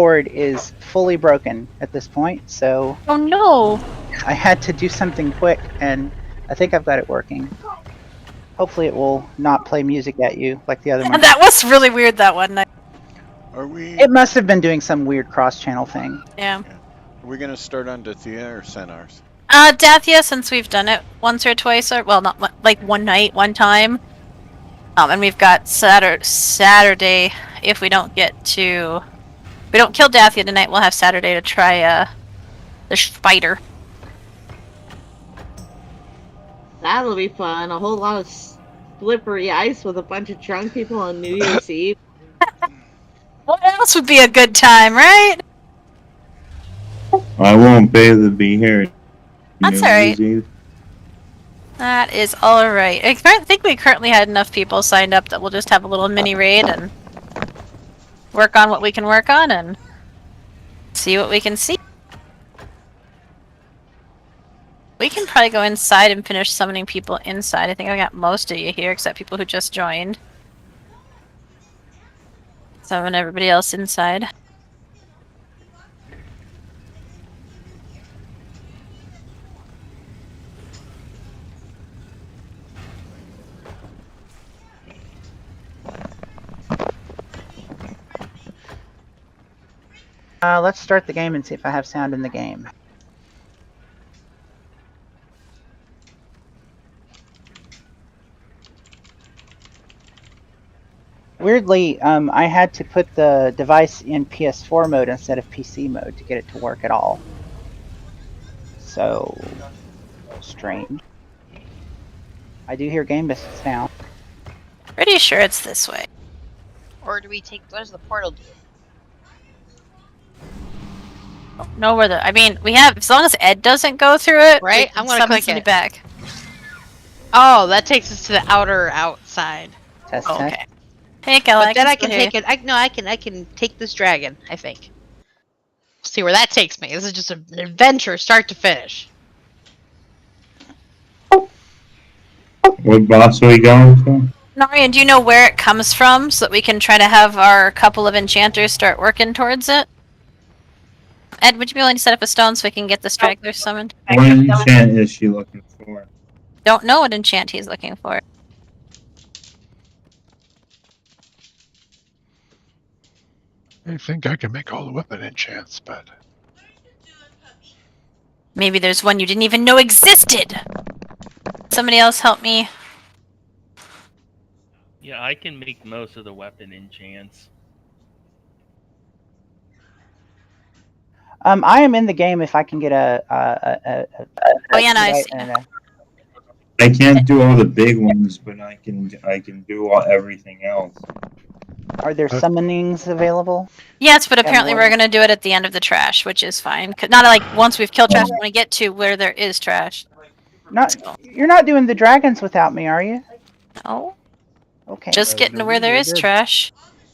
cord is fully broken at this point, so Oh no! I had to do something quick, and I think I've got it working. Hopefully it will not play music at you like the other one. That was really weird that one night. Are we? It must have been doing some weird cross-channel thing. Yeah. Are we gonna start on Dathea or Senars? Dathia, since we've done it once or twice, or well, not like one night, one time. And we've got Saturday. If we don't get to, we don't kill Dathia tonight, we'll have Saturday to try the spider. That'll be fun. A whole lot of slippery ice with a bunch of drunk people on New Year's Eve. What else would be a good time, right? I won't be able to be here. That's alright. That is alright. I think we currently had enough people signed up that we'll just have a little mini raid and work on what we can work on and see what we can see. We can probably go inside and finish summoning people inside. I think I got most of you here except people who just joined. Summon everybody else inside. Let's start the game and see if I have sound in the game. Weirdly, I had to put the device in PS4 mode instead of PC mode to get it to work at all. So, strange. I do hear game sound. Pretty sure it's this way. Or do we take? What does the portal do? Know where the? I mean, we have as long as Ed doesn't go through it. Right, I'm gonna click it. Back. Oh, that takes us to the outside. Test. Okay. Hey, Kelly. But then I can take it. I can take this dragon. I think. See where that takes me. This is just an adventure, start to finish. What boss are we going for? Narian, do you know where it comes from so that we can try to have our couple of enchanters start working towards it? Ed, would you be willing to set up a stone so we can get the straggler summoned? What enchant is she looking for? Don't know what enchant he's looking for. I think I can make all the weapon enchants, but... Maybe there's one you didn't even know existed! Somebody else help me. Yeah, I can make most of the weapon enchants. I am in the game if I can get a oh yeah, no, I see. I can't do all the big ones, but I can do everything else. Are there summonings available? Yes, but apparently we're gonna do it at the end of the trash, which is fine. Not like once we've killed trash, we want to get to where there is trash. You're not doing the dragons without me, are you? No. Okay. Just getting to where there is trash.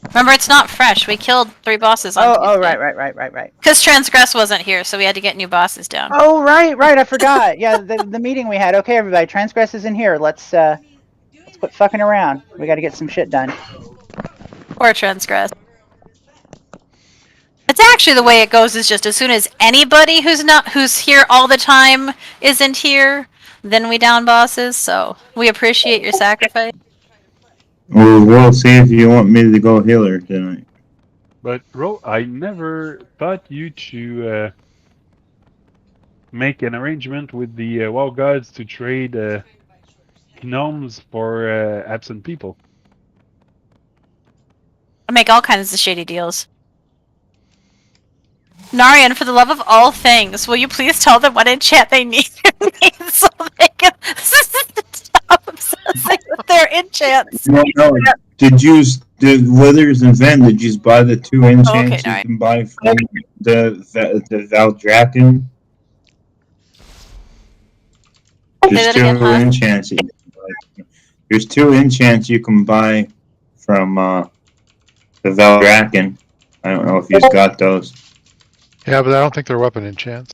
Remember, it's not fresh. We killed 3 bosses on Tuesday. Right. Because Transgress wasn't here, so we had to get new bosses down. Oh, right, I forgot. Yeah, the meeting we had. Okay, everybody, Transgress is in here. Let's quit fucking around. We gotta get some shit done. Poor Transgress. It's actually the way it goes is just as soon as anybody who's here all the time isn't here, then we down bosses, so we appreciate your sacrifice. We'll see if you want me to go healer tonight. But Ro, I never thought you to make an arrangement with the WoW gods to trade gnomes for absent people. I make all kinds of shady deals. Narian, for the love of all things, will you please tell them what enchant they need so they can stop obsessing with their enchants? No. Did Withers and Ven, did you just buy the 2 enchants you can buy from the Valdraken? There's 2 enchants. There's 2 enchants you can buy from the Valdraken. I don't know if you've got those. Yeah, but I don't think they're weapon enchants.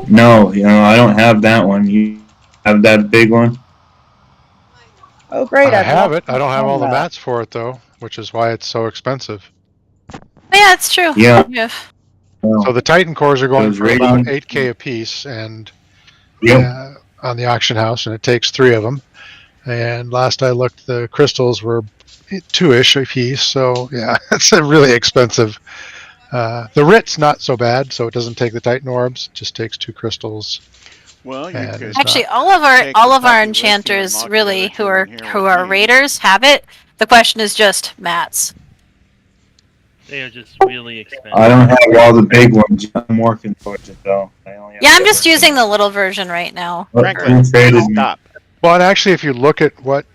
No, I don't have that one. You have that big one? Oh, great. I have it. I don't have all the mats for it, though, which is why it's so expensive. Yeah, it's true. Yeah. So the Titan cores are going Those for about radiant- 8K a piece, and Yep. on the auction house, and it takes 3 of them. And last I looked, the crystals were 2-ish a piece. So yeah, it's a really expensive. The Writ's not so bad, so it doesn't take the Titan orbs. It just takes 2 crystals. Well, you And could it's Actually, not- all of our take the puppy with you and enchanters lock the really other who two are in here with me. raiders have it. The question is just mats. They are just really expensive. I don't have all the big ones. I'm working towards it though. I only have Yeah, I'm just seven. using the little version right now. Oh, Franklin, who traded me? stop. Well, and actually, if you look at what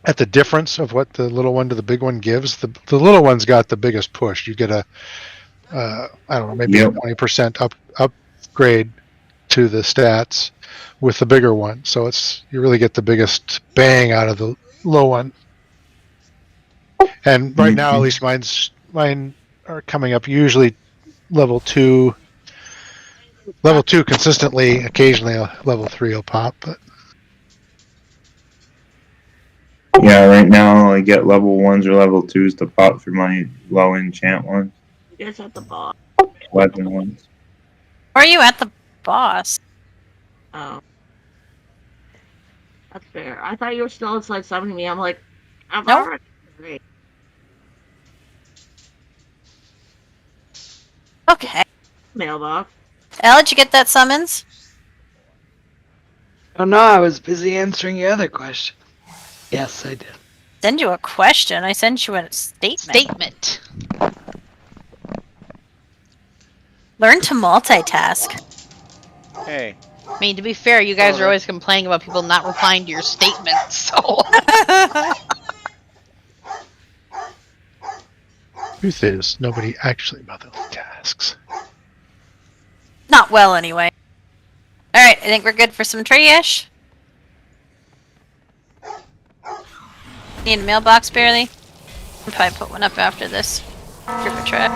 at the difference of what the little one to the big one gives, the little one's got the biggest push. You get a I don't know, maybe Yep. a 20% upgrade to the stats with the bigger one. So you really get the biggest bang out of the low one. And right now, at least mine are coming up usually level 2. Level 2 consistently. Occasionally, a level 3 will pop. But Yeah, right now I get level 1s or level 2s to pop for my low enchant ones, You guys at the boss. weapon ones. Or are you at the boss? Oh. That's fair. I thought you were still inside summoning me. I'm like, I'm Nope. already great. Okay. Mailbox. Al, did you get that summons? Oh no, I was busy answering your other question. Yes, I did. Send you a question. I sent you a statement. Learn to multitask. Hey, I mean, to be fair, you guys are always complaining about people not replying to your statements, so. truth is, nobody actually multitasks. Not well, anyway. Alright, I think we're good for some trash. Need a mailbox, barely. I'll probably put one up after this. Group of trap.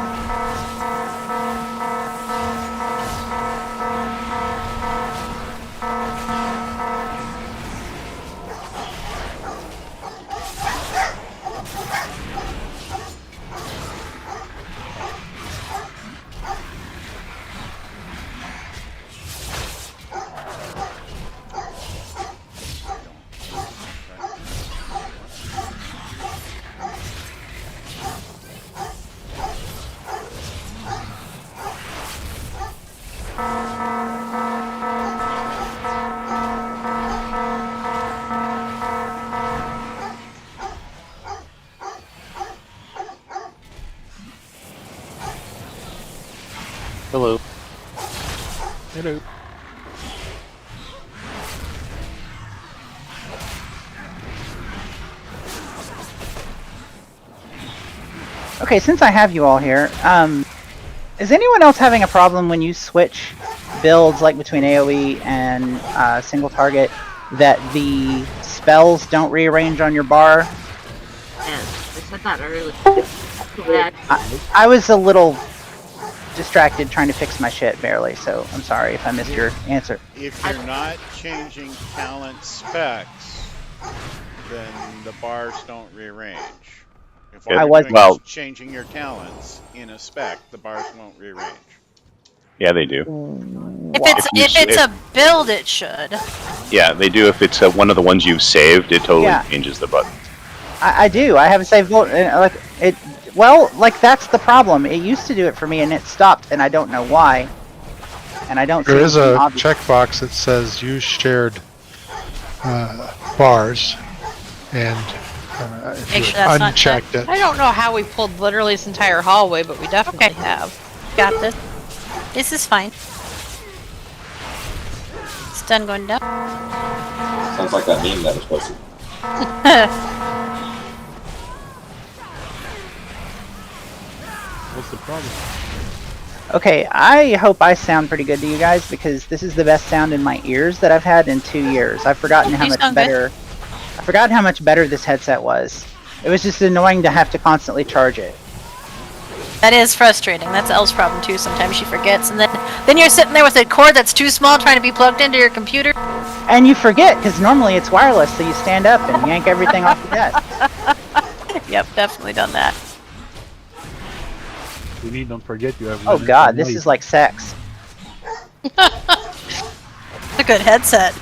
Hello. Hello. Okay, since I have you all here, is anyone else having a problem when you switch builds, like between AoE and single target, that the spells don't rearrange on your bar? Yes, I said that earlier. Yeah. I was a little distracted trying to fix my shit, barely, so I'm sorry if I missed your answer. if you're not changing talent specs, then the bars don't rearrange. If all I you're was- doing well- is changing your talents in a spec, the bars won't rearrange. Yeah, they do. If it's a build, it should. Yeah, they do. If it's one of the ones you've saved, it totally Yeah. changes the button. I do. I have a save vote. Like it. Well, like that's the problem. It used to do it for me, and it stopped, and I don't know why. And I don't. There see is a anything obvious. checkbox that says use shared bars, and if Make you sure that's not unchecked it. I don't know how we pulled literally this entire hallway, but we definitely have. Got this. This is fine. Stun going down. Sounds like that meme that was posted. What's the problem? Okay, I hope I sound pretty good to you guys because this is the best sound in my ears that I've had in 2 years. I've forgotten how You much sound good. better. I forgot how much better this headset was. It was just annoying to have to constantly charge it. That is frustrating. That's Elle's problem too. Sometimes she forgets, and then you're sitting there with a cord that's too small trying to be plugged into your computer. And you forget because normally it's wireless, so you stand up and yank everything off the desk. Yep, definitely done that. Queenie, don't forget you have. Oh god, this is like sex. It's a good headset.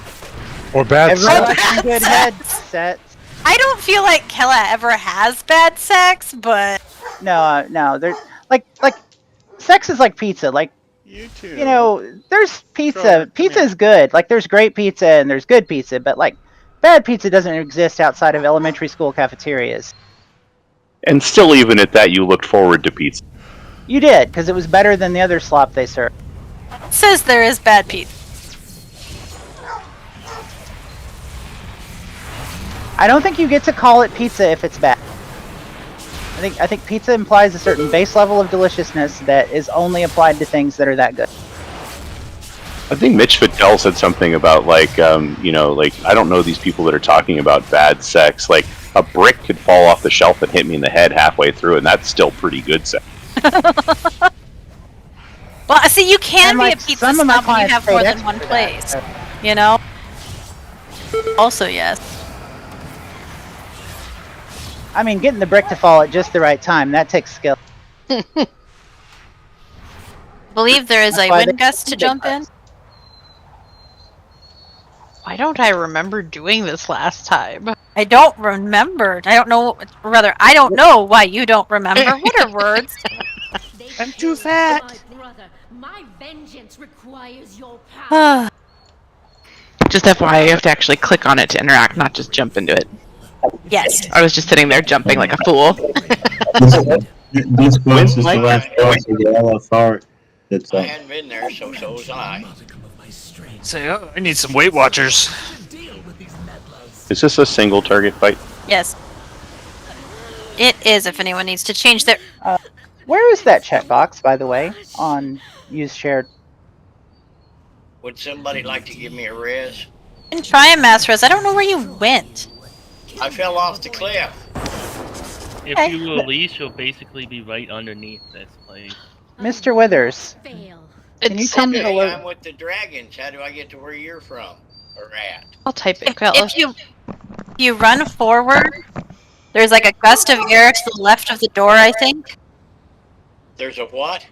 Or bad Everyone sex. likes some good headsets. I don't feel like Kella ever has bad sex, but No, no, they're like sex is like pizza. Like, You too. you know, there's pizza. Trover, come Pizza here. is good. Like, there's great pizza and there's good pizza, but like, bad pizza doesn't exist outside of elementary school cafeterias. And still, even at that, you looked forward to pizza. You did, because it was better than the other slop they served. it says there is bad pizza. I don't think you get to call it pizza if it's bad. I think pizza implies a certain base level of deliciousness that is only applied to things that are that good. I think Mitch Fattel said something about like, you know, like I don't know these people that are talking about bad sex. Like a brick could fall off the shelf and hit me in the head halfway through, and that's still pretty good sex. Well, see, you can And, be like, a pizza some of my snob when you clients have paid more than extra one for that, place. so- You know? Also, yes. I mean, getting the brick to fall at just the right time, that takes skill. Believe there is That's a why wind they- gust to jump in. Why don't I remember doing this last time? I don't remember. I don't know. Rather, I don't know why you don't remember. What are words? I'm too fat. My vengeance requires your power. Just FYI, you have to actually click on it to interact, not just jump into it. Yes. I was just sitting there jumping like a fool. This boss is the last boss of the LFR. That's I hadn't been there, so was I. Say, oh, I need some Weight Watchers. Is this a single target fight? Yes. It is. If anyone needs to change their. Where is that checkbox, by the way, on use shared? Would somebody like to give me a res? And try a mass res. I don't know where you went. I fell off the cliff. If Okay. you release, you'll basically be right underneath this place. Mr. Withers, Fail. can you tell me the Hey, lo- I'm with the dragons. How do I get to where you're from? Or at? I'll type it, If you run forward, there's like a gust of air to the left of the door, I think. There's a what?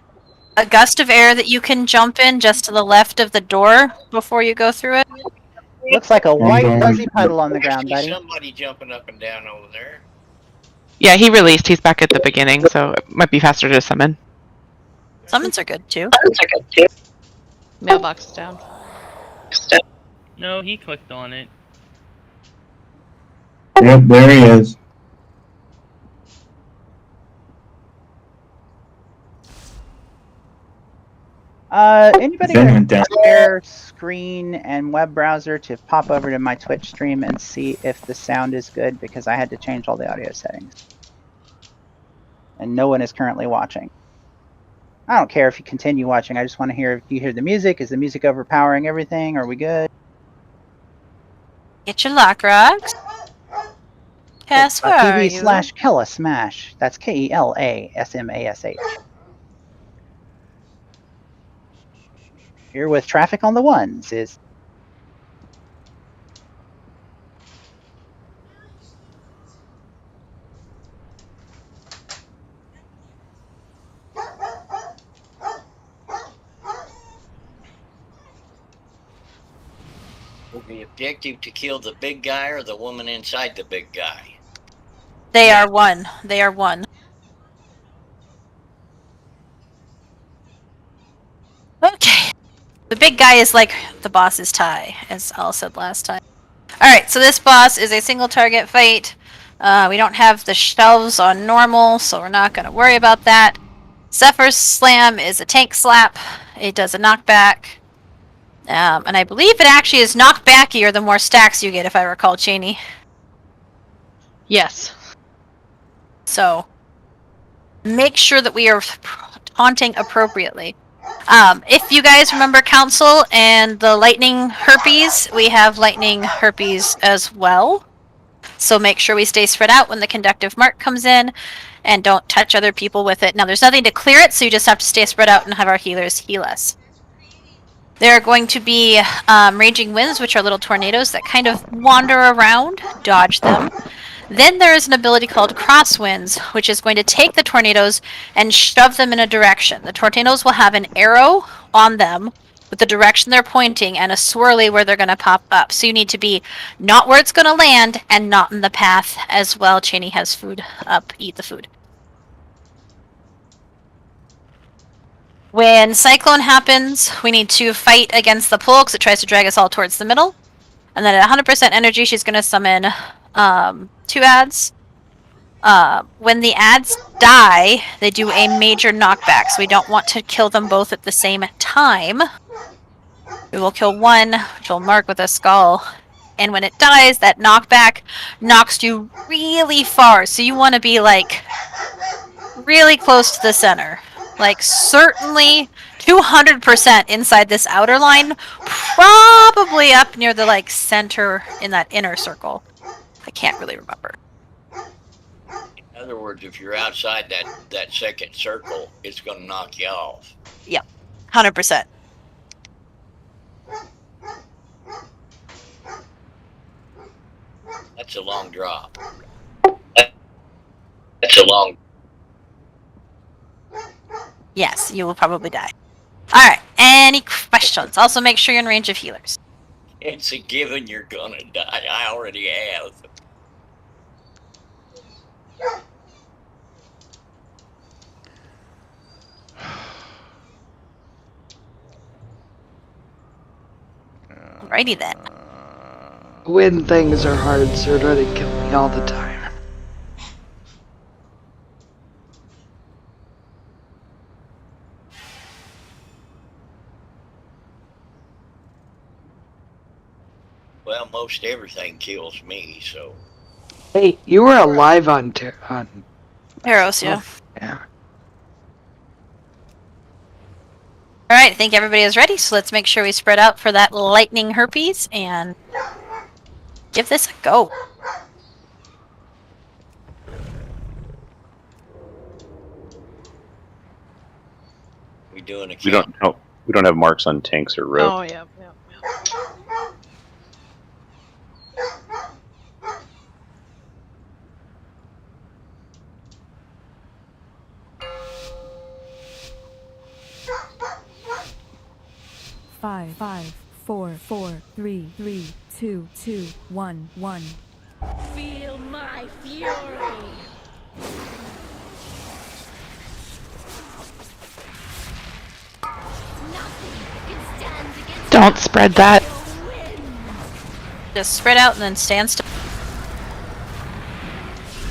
A gust of air that you can jump in just to the left of the door before you go through it. Looks like a white going- fuzzy puddle on the I ground, see buddy. somebody jumping up and down over there. Yeah, he released. He's back at the beginning, so it might be faster to summon. Summons are good too. Mailbox is down. No, he clicked on it. Yep, there he is. Anybody Then got went down. a share screen and web browser to pop over to my Twitch stream and see if the sound is good, because I had to change all the audio settings. And no one is currently watching. I don't care if you continue watching, I just want to hear if you hear the music. Is the music overpowering everything? Are we good? Get your lock rocks. Cass, where are you? TV/Kella Smash. That's KELASMASH. Here with traffic on the ones is Is the objective to kill the big guy or the woman inside the big guy? They are one. They are one. Okay. The big guy is like the boss's tie, as Al said last time. Alright, so this boss is a single target fight. We don't have the shelves on normal, so we're not going to worry about that. Zephyr's Slam is a tank slap. It does a knockback. And I believe it actually is knockbackier the more stacks you get, if I recall, Cheney. Yes. So, make sure that we are taunting appropriately. If you guys remember Council and the lightning herpes, we have lightning herpes as well. So make sure we stay spread out when the conductive mark comes in, and don't touch other people with it. Now there's nothing to clear it, so you just have to stay spread out and have our healers heal us. There are going to be raging winds, which are little tornadoes that kind of wander around. Dodge them. Then there is an ability called Crosswinds, which is going to take the tornadoes and shove them in a direction. The tornadoes will have an arrow on them with the direction they're pointing and a swirly where they're going to pop up. So you need to be not where it's going to land and not in the path as well. Cheney has food up. Eat the food. When Cyclone happens, we need to fight against the pull because it tries to drag us all towards the middle. And then at 100% energy, she's going to summon 2 ads. When the ads die, they do a major knockback, so we don't want to kill them both at the same time. We will kill one, which will mark with a skull. And when it dies, that knockback knocks you really far. So you want to be, like, really close to the center. Like, certainly 200% inside this outer line. Probably up near the, like, center in that inner circle. I can't really remember. In other words, if you're outside that second circle, it's going to knock you off. Yep, 100%. That's a long drop. That's a long. Yes, you will probably die. Alright, any questions? Also make sure you're in range of healers. It's a given you're going to die. I already have. Alrighty then. When things are hard, sir, they kill me all the time. Well, most everything kills me, so. Hey, you were alive on Eros, yeah. Yeah. Alright, I think everybody is ready, so let's make sure we spread out for that lightning herpes and give this a go. We doing a We don't have marks on tanks or rope. Oh, yeah. Five, 4, 4, 3, 3, 2, 2, 1, 1. Feel my fury. Don't spread that. Just spread out and then stand still.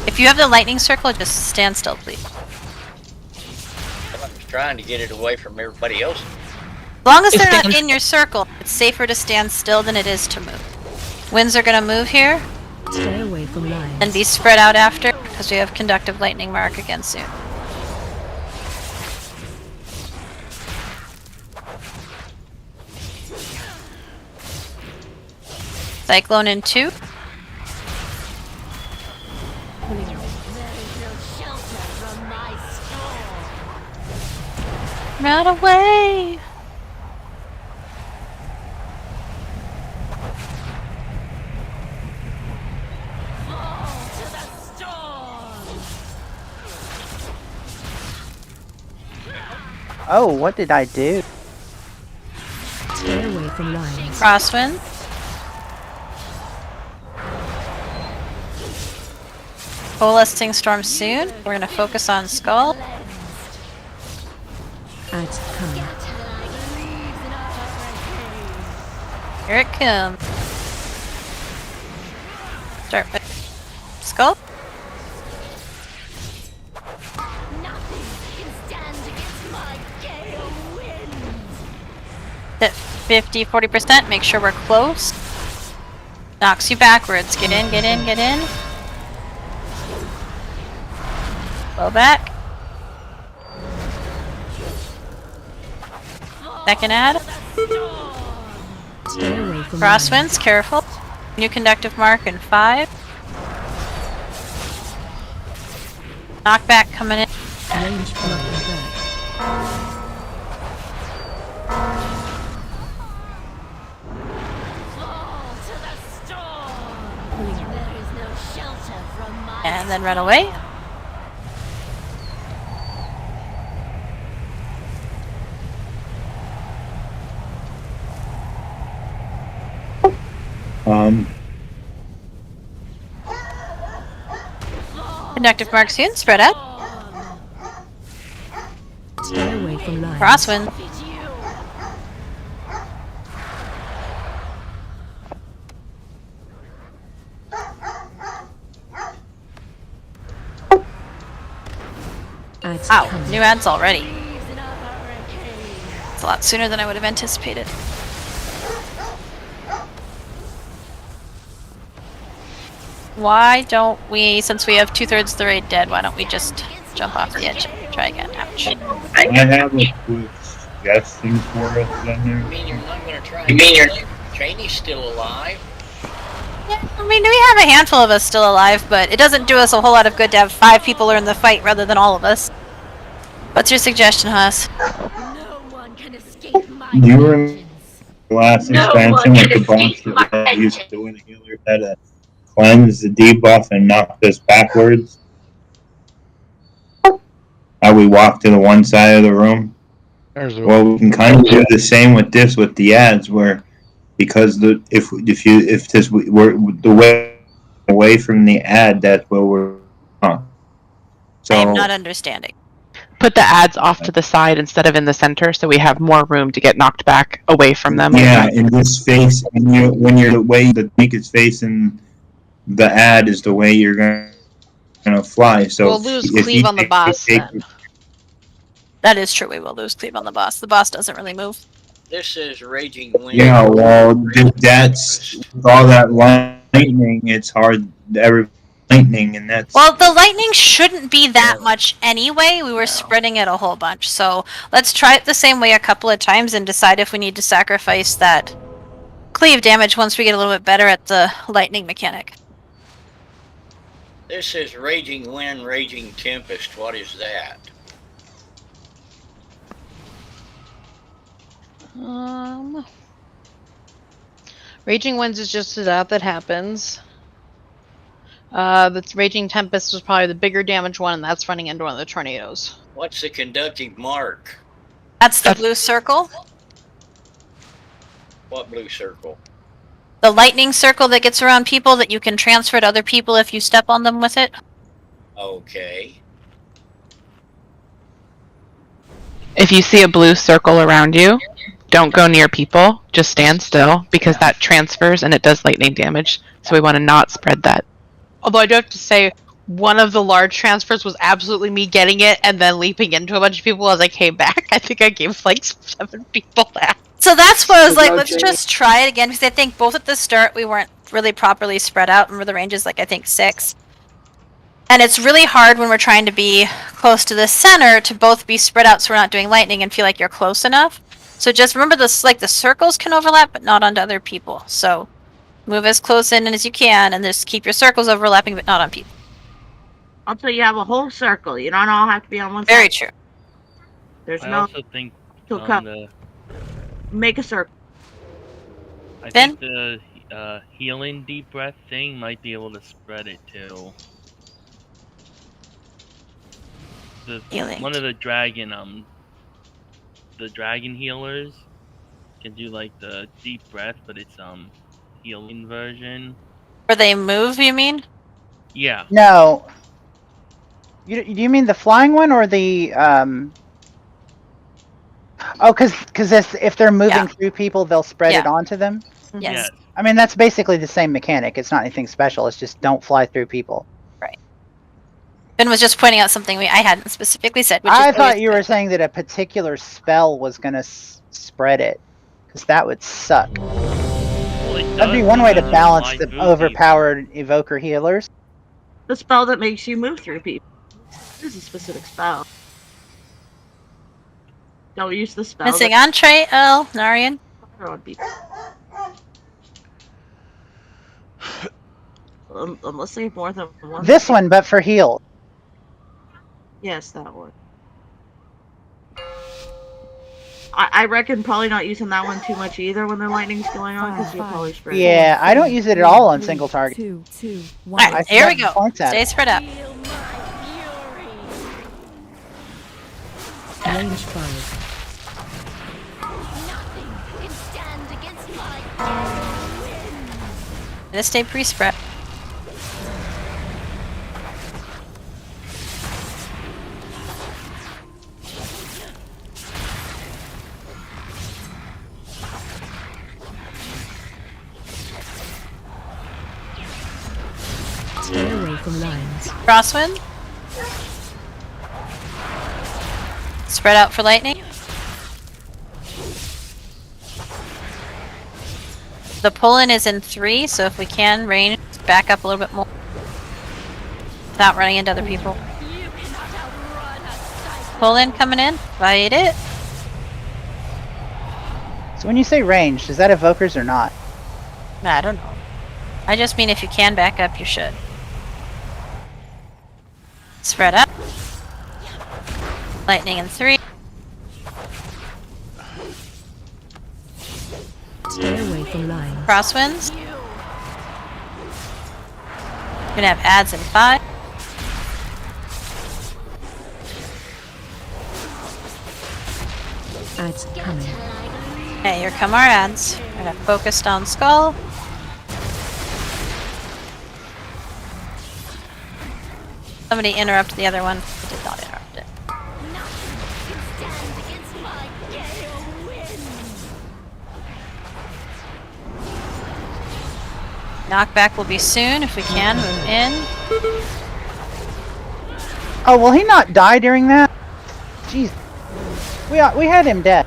If you have the lightning circle, just stand still, please. I was trying to get it away from everybody else. As long as they're not in your circle, it's safer to stand still than it is to move. Winds are going to move here. Stay away from lines. And be spread out after, because we have conductive lightning mark again soon. Cyclone in 2. Run away! Oh, what did I do? Stay away from lines. Crosswind. Coalescing storm soon. We're going to focus on Skull. Here it comes. Start with Skull. Hit 50, 40%. Make sure we're close. Knocks you backwards. Get in, get in, get in. Blow back. Second ad. Stay away from Crosswinds, careful. New conductive mark in 5. Knockback coming in. range blocking back. and then run away. Conductive mark soon. Spread out. Stay away from lines. Crosswind. Wow, new ads already. It's a lot sooner than I would have anticipated. Why don't we, since we have 2/3 of the raid dead, why don't we just jump off the edge and try again? Ouch. I have a quick suggestion for us then there. You mean you're not going to try? You mean Janie's still alive? Yeah, I mean, we have a handful of us still alive, but it doesn't do us a whole lot of good to have 5 people learn the fight rather than all of us. What's your suggestion, Haas? You were in the last expansion with the boss that used to when the healer had to cleanse the debuff and knock us backwards. How we walk to the one side of the room. Well, we can kind of do the same with this with the ads, where because if we're the way away from the ad, that's where we're. So I am not understanding. Put the ads off to the side instead of in the center, so we have more room to get knocked back away from them. Yeah, in this face, when you're the way the tank is facing the ad is the way you're gonna fly. So we'll lose cleave on the boss then. That is true. We will lose cleave on the boss. The boss doesn't really move. This is Raging Wind. Yeah, well, that's with all that lightning. It's hard. Every lightning, and that's. Well, the lightning shouldn't be that much anyway. We were spreading it a whole bunch. So let's try it the same way a couple of times and decide if we need to sacrifice that cleave damage once we get a little bit better at the lightning mechanic. This is Raging Wind, Raging Tempest. What is that? Raging Winds is just that happens. The Raging Tempest was probably the bigger damage one, and that's running into one of the tornadoes. What's the conductive mark? That's the blue circle. What blue circle? The lightning circle that gets around people that you can transfer to other people if you step on them with it. Okay. If you see a blue circle around you, don't go near people. Just stand still, because that transfers and it does lightning damage. So we want to not spread that. Although I do have to say, one of the large transfers was absolutely me getting it and then leaping into a bunch of people as I came back. I think I gave like 7 people that. So that's what I was like, let's just try it again, because I think both at the start we weren't really properly spread out. Remember, the range is like, I think 6. And it's really hard when we're trying to be close to the center to both be spread out so we're not doing lightning and feel like you're close enough. So just remember this, like the circles can overlap, but not onto other people. So move as close in as you can, and just keep your circles overlapping, but not on people. Also, you have a whole circle. You don't all have to be on one side. Very true. There's I no. also think Make a circle. I think the healing deep breath thing might be able to spread it too. One of the dragon healers can do like the deep breath, but it's healing version. Where they move, you mean? Yeah. No. Do you mean the flying one or the Oh, because if they're moving through people, they'll spread it onto them? Yes. I mean, that's basically the same mechanic. It's not anything special. It's just don't fly through people. Right. Ben was just pointing out something I hadn't specifically said. Which I is thought you were saying that a particular spell was going to spread it, because that would suck. That'd be one way to balance the overpowered evoker healers. The spell that makes you move through people. This is a specific spell. Don't use the spell. Missing entree, Narian. Unless they have more than one. This one, but for heal. Yes, that one. I reckon probably not using that one too much either when the lightning's going on because you'll probably spread it. Yeah, I don't use it at all on single target. 2, 2, 1. Alright, here we go. Stay spread out. Range 5. Let's stay pre-spread. Stay away from lines. Crosswind. Spread out for lightning. The pull-in is in 3, so if we can, range, back up a little bit more. Without running into other people. Pull-in coming in. Fight it. So when you say range, is that evokers or not? I don't know. I just mean if you can back up, you should. Spread up. Lightning in 3. Stay away from lines. Crosswinds. Gonna have ads in 5. Ads coming. Okay, here come our ads. We're gonna focus on skull. Somebody interrupt the other one. I did not interrupt it. Knockback will be soon if we can move in. Oh, will he not die during that? Jeez. We had him dead.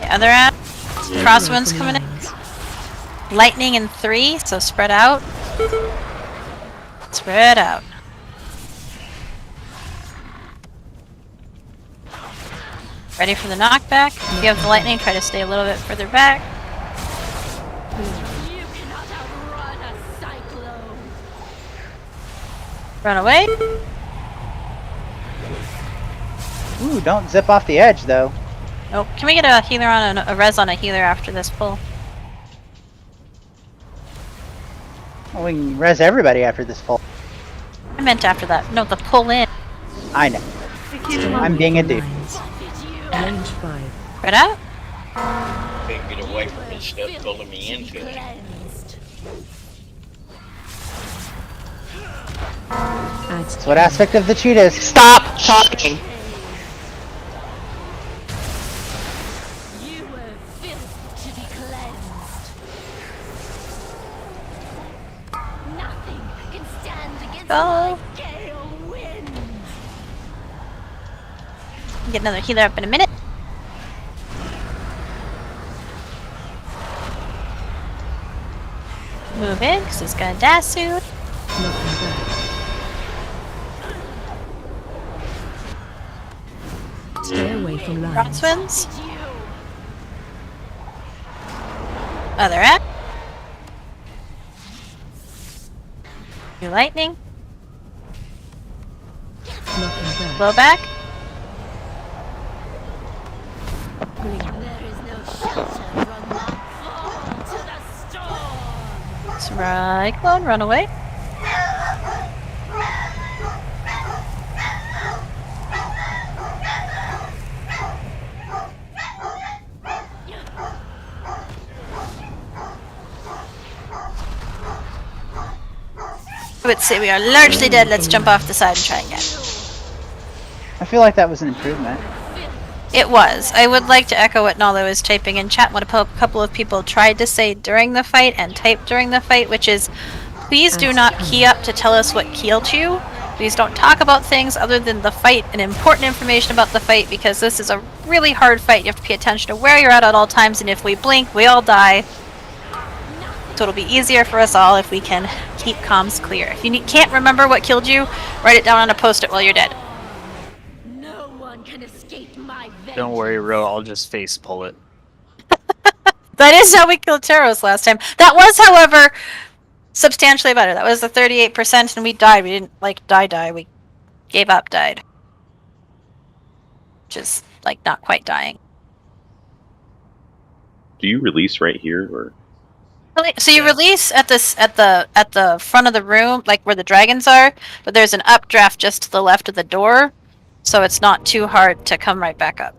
The other ad. Crosswinds coming in. Lightning in 3, so spread out. Spread out. Ready for the knockback. If you have the lightning, try to stay a little bit further back. Run away. Ooh, don't zip off the edge though. Oh, can we get a healer on a res on a healer after this pull? Well, we can res everybody after this pull. I meant after that. No, the pull in. I know. I'm being a dude. Range 5. Spread out. Can't get away from this stuff pulling me into it. That's what aspect of the cheat is. Stop talking. Go. Get another healer up in a minute. Move in, because he's gonna die soon. Stay away from lines. Crosswinds. Other act. New lightning. Blow back. Cyclone, run away. I would say we are largely dead. Let's jump off the side and try again. I feel like that was an improvement. It was. I would like to echo what Nalo is typing in chat, what a couple of people tried to say during the fight and typed during the fight, which is, please do not key up to tell us what killed you. Please don't talk about things other than the fight and important information about the fight, because this is a really hard fight. You have to pay attention to where you're at all times, and if we blink, we all die. So it'll be easier for us all if we can keep comms clear. If you can't remember what killed you, write it down on a post-it while you're dead. No one can escape my vengeance. Don't worry, Ro. I'll just face pull it. That is how we killed Taros last time. That was, however, substantially better. That was the 38%, and we died. We didn't, like, die. We gave up, died. which is like not quite dying. Do you release right here, or? So you release at the front of the room, like where the dragons are, but there's an updraft just to the left of the door, so it's not too hard to come right back up.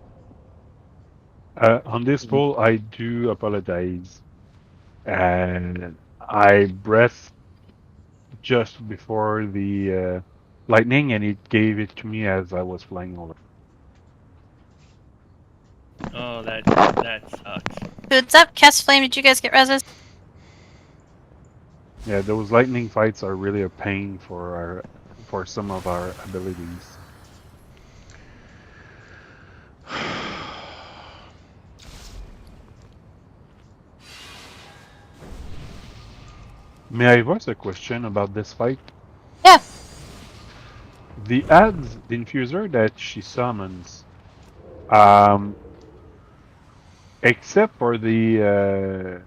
On this poll, I do apologize. And I breathed just before the lightning, and it gave it to me as I was flying over. Oh, that sucks. Who's up? Cast Flame, did you guys get reses? Yeah, those lightning fights are really a pain for some of our abilities. May I voice a question about this fight? Yeah. The ads, the infuser that she summons, except for the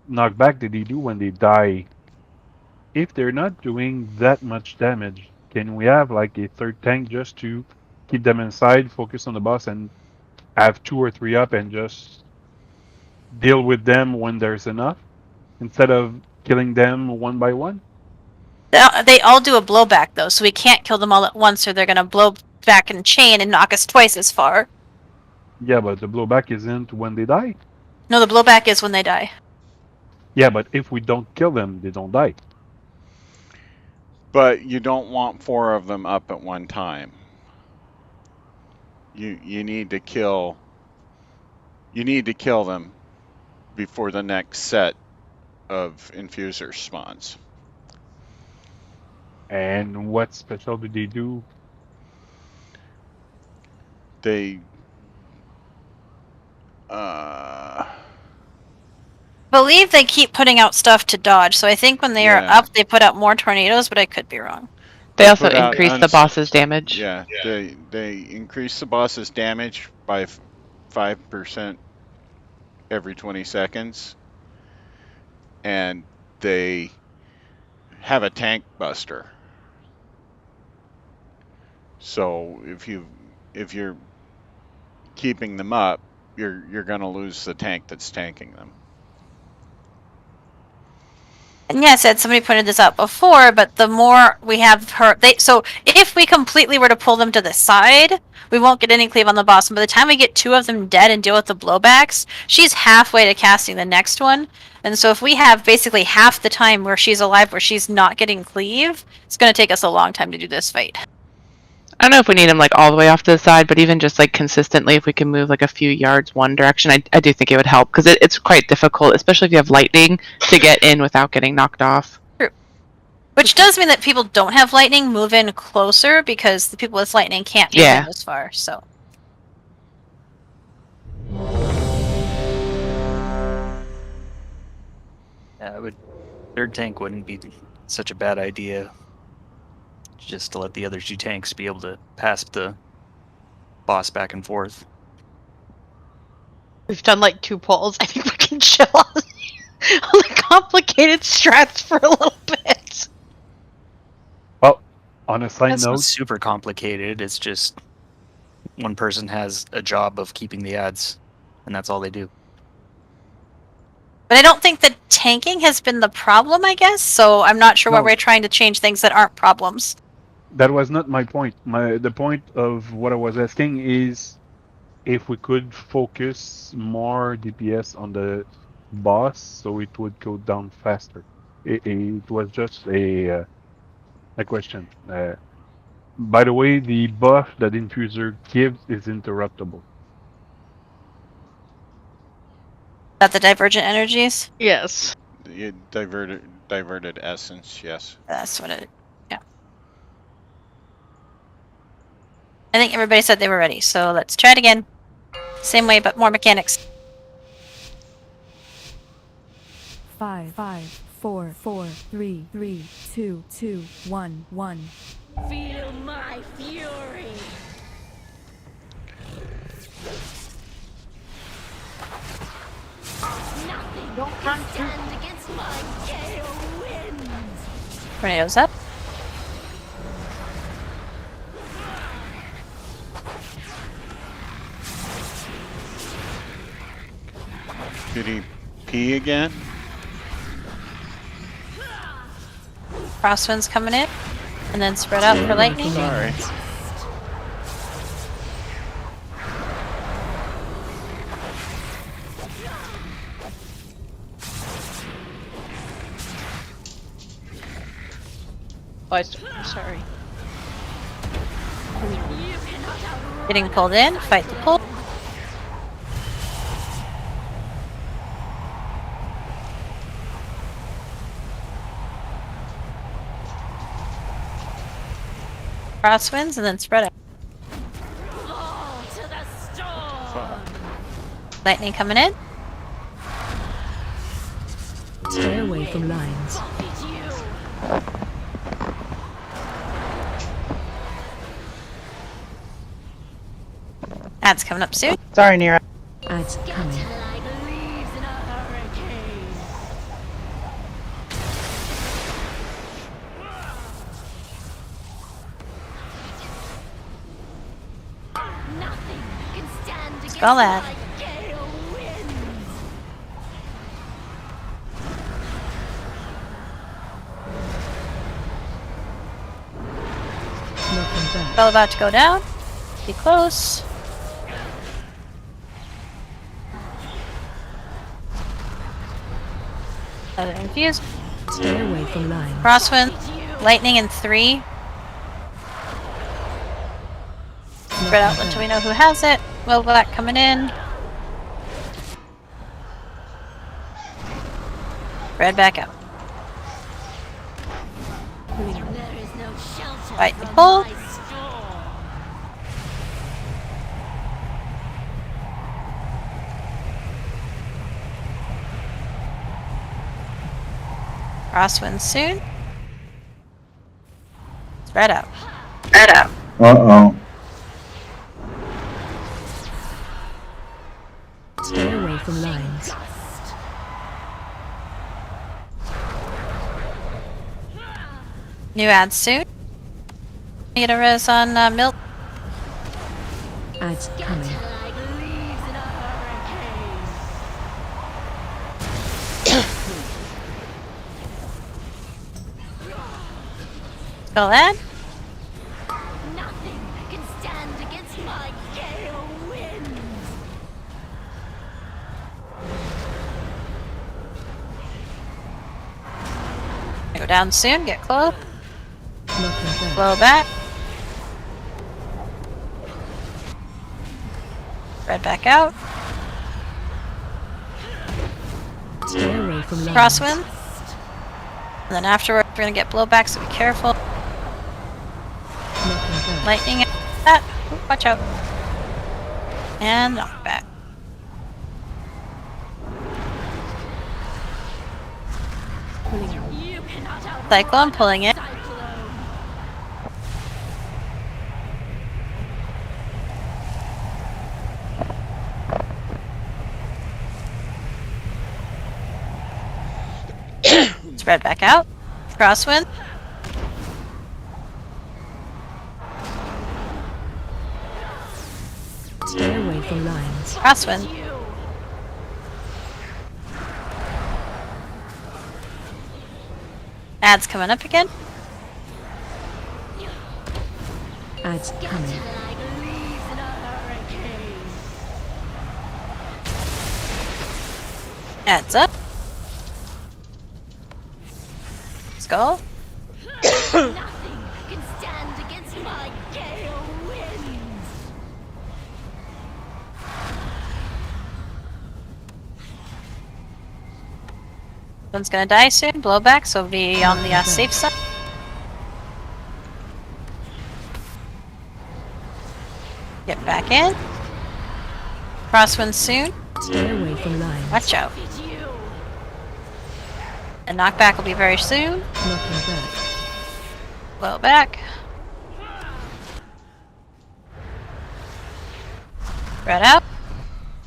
knockback that they do when they die, if they're not doing that much damage, can we have like a third tank just to keep them inside, focus on the boss, and have 2 or 3 up and just deal with them when there's enough, instead of killing them one by one? They all do a blowback though, so we can't kill them all at once, or they're gonna blow back in chain and knock us twice as far. Yeah, but the blowback isn't when they die. No, the blowback is when they die. Yeah, but if we don't kill them, they don't die. But you don't want 4 of them up at one time. You need to kill. You need to kill them before the next set of infusers spawns. And what special do they do? They believe they keep putting out stuff to dodge, so I think when they are up, they put out more tornadoes, but I could be wrong. They also increase the boss's damage. Yeah, they increase the boss's damage by 5% every 20 seconds, and they have a tank buster. So if you're keeping them up, you're gonna lose the tank that's tanking them. And yes, Ed, somebody pointed this out before, but the more we have her, so if we completely were to pull them to the side, we won't get any cleave on the boss. And by the time we get 2 of them dead and deal with the blowbacks, she's halfway to casting the next one. And so if we have basically half the time where she's alive, where she's not getting cleave, it's going to take us a long time to do this fight. I don't know if we need them like all the way off to the side, but even just like consistently, if we can move like a few yards one direction, I do think it would help, because it's quite difficult, especially if you have lightning, to get in without getting knocked off. True. Which does mean that people don't have lightning move in closer, because the people with lightning can't move in as far. So. Yeah, third tank wouldn't be such a bad idea. Just to let the other 2 tanks be able to pass the boss back and forth. We've done like 2 polls. I think we can chill on the complicated strats for a little bit. Well, on a side That's note, not super complicated. It's just one person has a job of keeping the ads, and that's all they do. But I don't think that tanking has been the problem, I guess, so I'm not sure why we're trying to change things that aren't problems. that was not my point. The point of what I was asking is if we could focus more DPS on the boss, so it would go down faster. It was just a question. By the way, the buff that Infuser gives is interruptible. That the divergent energies? Yes. Diverted essence, yes. That's what it. Yeah. I think everybody said they were ready, so let's try it again. Same way, but more mechanics. 5, 4, 3, 2, 1, 1. Feel my fury. Nothing can stand against my gale winds. Tornadoes up. Did he pee again? Crosswinds coming in, and then spread out for lightning. Sorry. Oh, sorry. Getting pulled in, fight the pull. Crosswinds and then spread out. Lightning coming in. Stay away from lines. Ads coming up soon. Sorry, Nira. Ads coming. Skull ad. Skull about to go down. Be close. Another infused. Stay away from lines. Crosswind. Lightning in 3. Spread out until we know who has it. Will Black coming in. Spread back out. Fight the pull. Crosswind soon. Spread out. Spread out. Uh-oh. Stay away from lines. New ads soon. Get a res on milk. Ads coming. Skull ad. Nothing can stand against my gale winds. Go down soon. Get close. Blow back. Spread back out. Stay away from lines. Crosswind. And then afterwards, we're gonna get blowback, so be careful. Lightning at that. Ooh, watch out. And knockback. Cyclone pulling it. Spread back out. Crosswind. Stay away from lines. Crosswind. Ads coming up again. Ads coming. Ads up. Skull. Nothing can stand against my gale winds. One's gonna die soon. Blowback, so be on the safe side. Get back in. Crosswind soon. Stay away from lines. Watch out. And knockback will be very soon. Knocking back. Blow back. Spread out.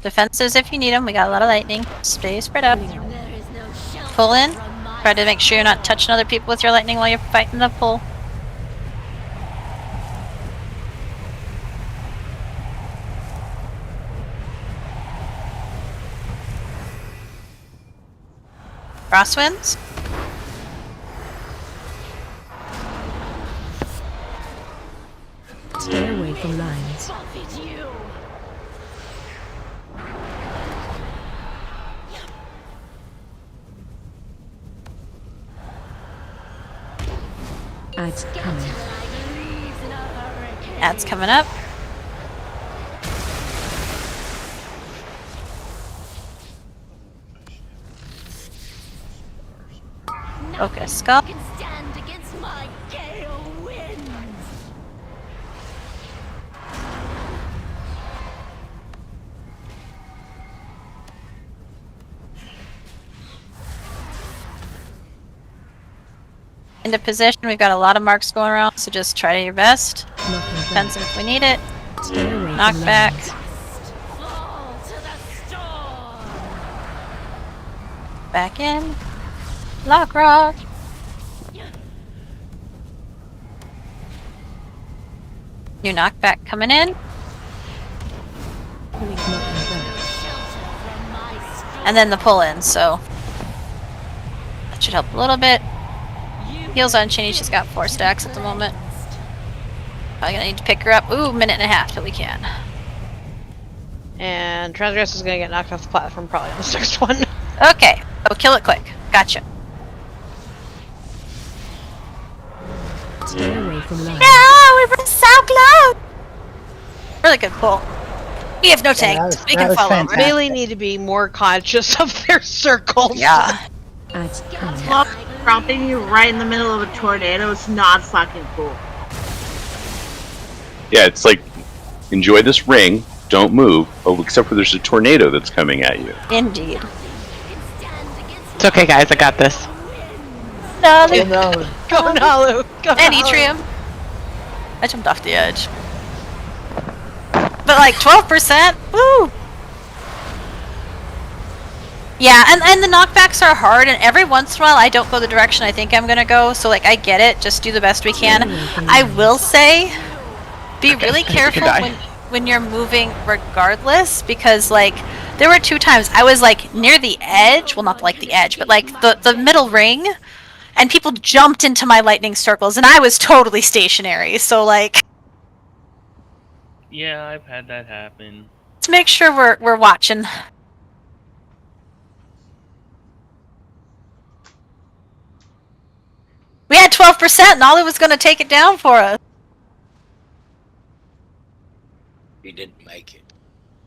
Defenses if you need them. We got a lot of lightning. Stay spread out. Pull in. Try to make sure you're not touching other people with your lightning while you're fighting the pull. Crosswinds. Stay away from lines. Ads coming. Ads coming up. Okay, skull. Stand against my gale winds. Into position. We've got a lot of marks going around, so just try your best. Depends if we need it. Knock back. Back in. Lock rock. New knockback coming in. And then the pull in, so that should help a little bit. Heals on Chinny, she's got 4 stacks at the moment. Probably gonna need to pick her up. Ooh, minute and a half till we can. And Transgress is gonna get knocked off the platform probably on this next one. Okay, oh, kill it quick. Gotcha. Stay away from lines. No, we were so close! Really good pull. We have no tank. We can follow. They really need to be more conscious of their circles. Yeah. Ads coming. Dropping you right in the middle of a tornado is not fucking cool. Yeah, it's like, enjoy this ring, don't move, except for there's a tornado that's coming at you. Indeed. It's okay, guys. I got this. Nalu. Go Nalu. Go And Nalu. Etrium. I jumped off the edge. But like 12%? Woo! Yeah, and the knockbacks are hard, and every once in a while I don't go the direction I think I'm gonna go, so like I get it, just do the best we can. I will say, be really careful when you're moving regardless, because like, there were 2 times I was like near the edge, well not like the edge, but like the middle ring, and people jumped into my lightning circles, and I was totally stationary, so like... Yeah, I've had that happen. Let's make sure we're watching. We had 12%, and Ollie was going to take it down for us. He didn't make it.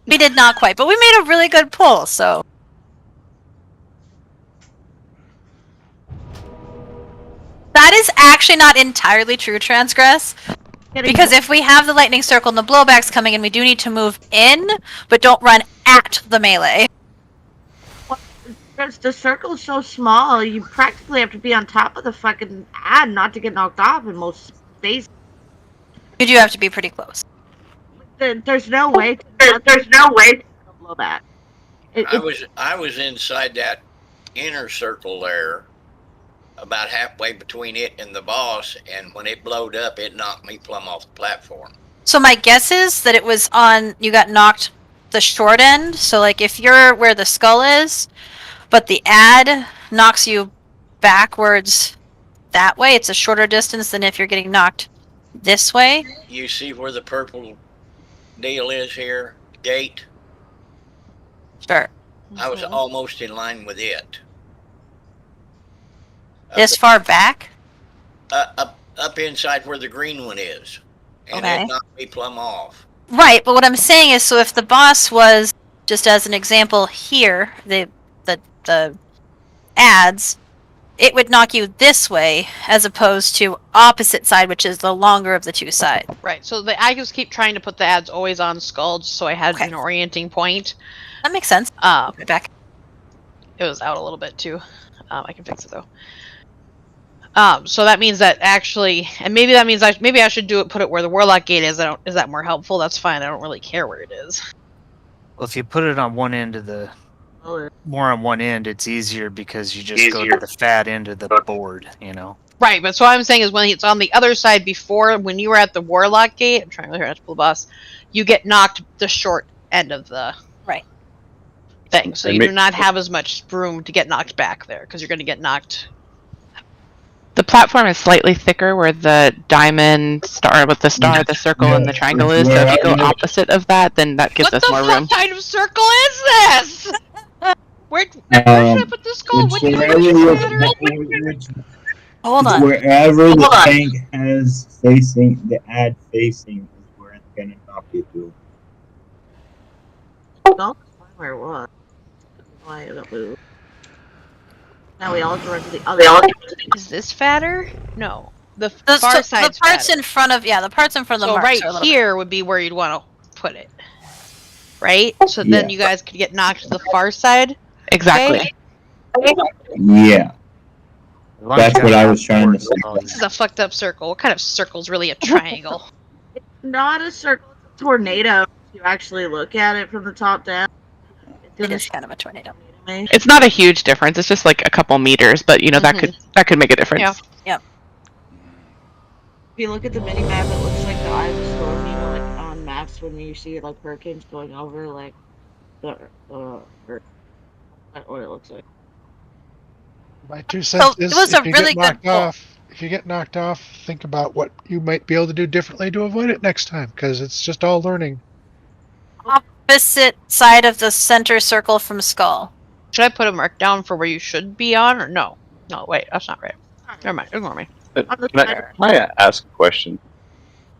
We did not quite, but we made a really good pull, so... That is actually not entirely true, Transgress. Because if we have the lightning circle and the blowbacks coming in, we do need to move in, but don't run at the melee. Because the circle's so small, you practically have to be on top of the fucking ad not to get knocked off in most spaces. You do have to be pretty close. There's no way. There's no way to blow back. I was inside that inner circle there, about halfway between it and the boss, and when it blowed up, it knocked me plumb off the platform. So my guess is that it was on, you got knocked the short end, so like if you're where the skull is, but the ad knocks you backwards that way, it's a shorter distance than if you're getting knocked this way. You see where the purple deal is here? Gate? Sure. I was almost in line with it. This far back? Up inside where the green one is. And Okay. it knocked me plumb off. Right, but what I'm saying is, so if the boss was, just as an example here, the ads, it would knock you this way, as opposed to opposite side, which is the longer of the 2 sides. Right, so I just keep trying to put the ads always on skull, just so I had an orienting point. That makes sense. Back. It was out a little bit too. I can fix it though. So that means that actually, and maybe that means maybe I should put it where the Warlock Gate is. Is that more helpful? That's fine. I don't really care where it is. Well, if you put it on one end of the... More on one end, it's easier because you just go to the fat end of the board, you know? Right, but so what I'm saying is when it's on the other side before, when you were at the Warlock Gate, I'm trying really hard not to pull the boss, you get knocked the short end of the... Right. thing, so And you ma- do not have as much room to get knocked back there because you're going to get knocked. The platform is slightly thicker where the diamond star with the star, the circle, and the triangle is. So if you go opposite of that, then that gives us more room. What kind of circle is this? Where should I put the skull? Which Hold on. Wherever the tank has facing, the ad facing is where it's gonna knock you to. Don't find where it was. Why it moved. Now we all go into the other. Is this fatter? No. The The far side's parts fatter. in front of the parts in front of the So marks right are a little here would be where you'd want to put it. Right? So then you guys could get knocked to the far side. Exactly. Okay? Yeah. That's what I was trying to say. This is a fucked up circle. What kind of circle is really a triangle? It's not a circle, it's a tornado. If you actually look at it from the top down. It is kind of a tornado. It's not a huge difference. It's just like a couple meters, but you know that could make a difference. Yeah. If you look at the mini map, it looks like the eye of the storm. You know, like on maps when you see like hurricanes going over, like the Earth. That's what it looks like. My 2 cents is it was if a you really get good knocked off, if you get knocked off, think about what you might be able to do differently to avoid it next time, because it's just all learning. Opposite side of the center circle from skull. Should I put a mark down for where you should be on, or no? No, wait, that's not right. Never mind, ignore me. Can I ask a question?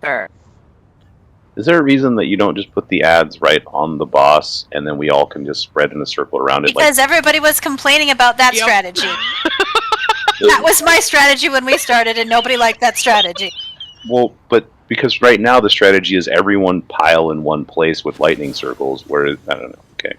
Sure. Is there a reason that you don't just put the ads right on the boss, and then we all can just spread in a circle around it? Because everybody was complaining about that strategy. That was my strategy when we started, and nobody liked that strategy. Well, but because right now the strategy is everyone pile in one place with lightning circles, where I don't know. Okay.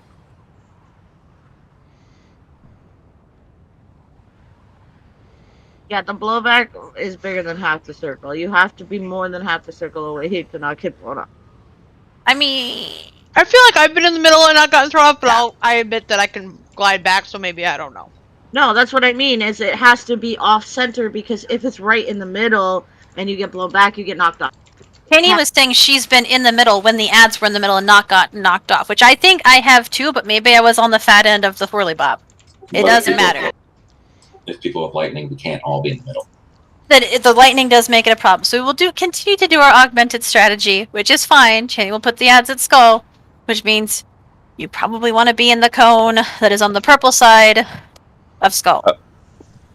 Yeah, the blowback is bigger than half the circle. You have to be more than half the circle away to not get blown up. I mean, I feel like I've been in the middle and not gotten thrown off, but I admit that I can glide back, so maybe I don't know. No, that's what I mean, is it has to be off-center, because if it's right in the middle and you get blown back, you get knocked off. Penny was saying she's been in the middle when the ads were in the middle and not got knocked off, which I think I have too, but maybe I was on the fat end of the whirly bob. It doesn't matter. If people have lightning, we can't all be in the middle. The lightning does make it a problem. So we will continue to do our augmented strategy, which is fine. Cheney will put the ads at skull, which means you probably want to be in the cone that is on the purple side of skull.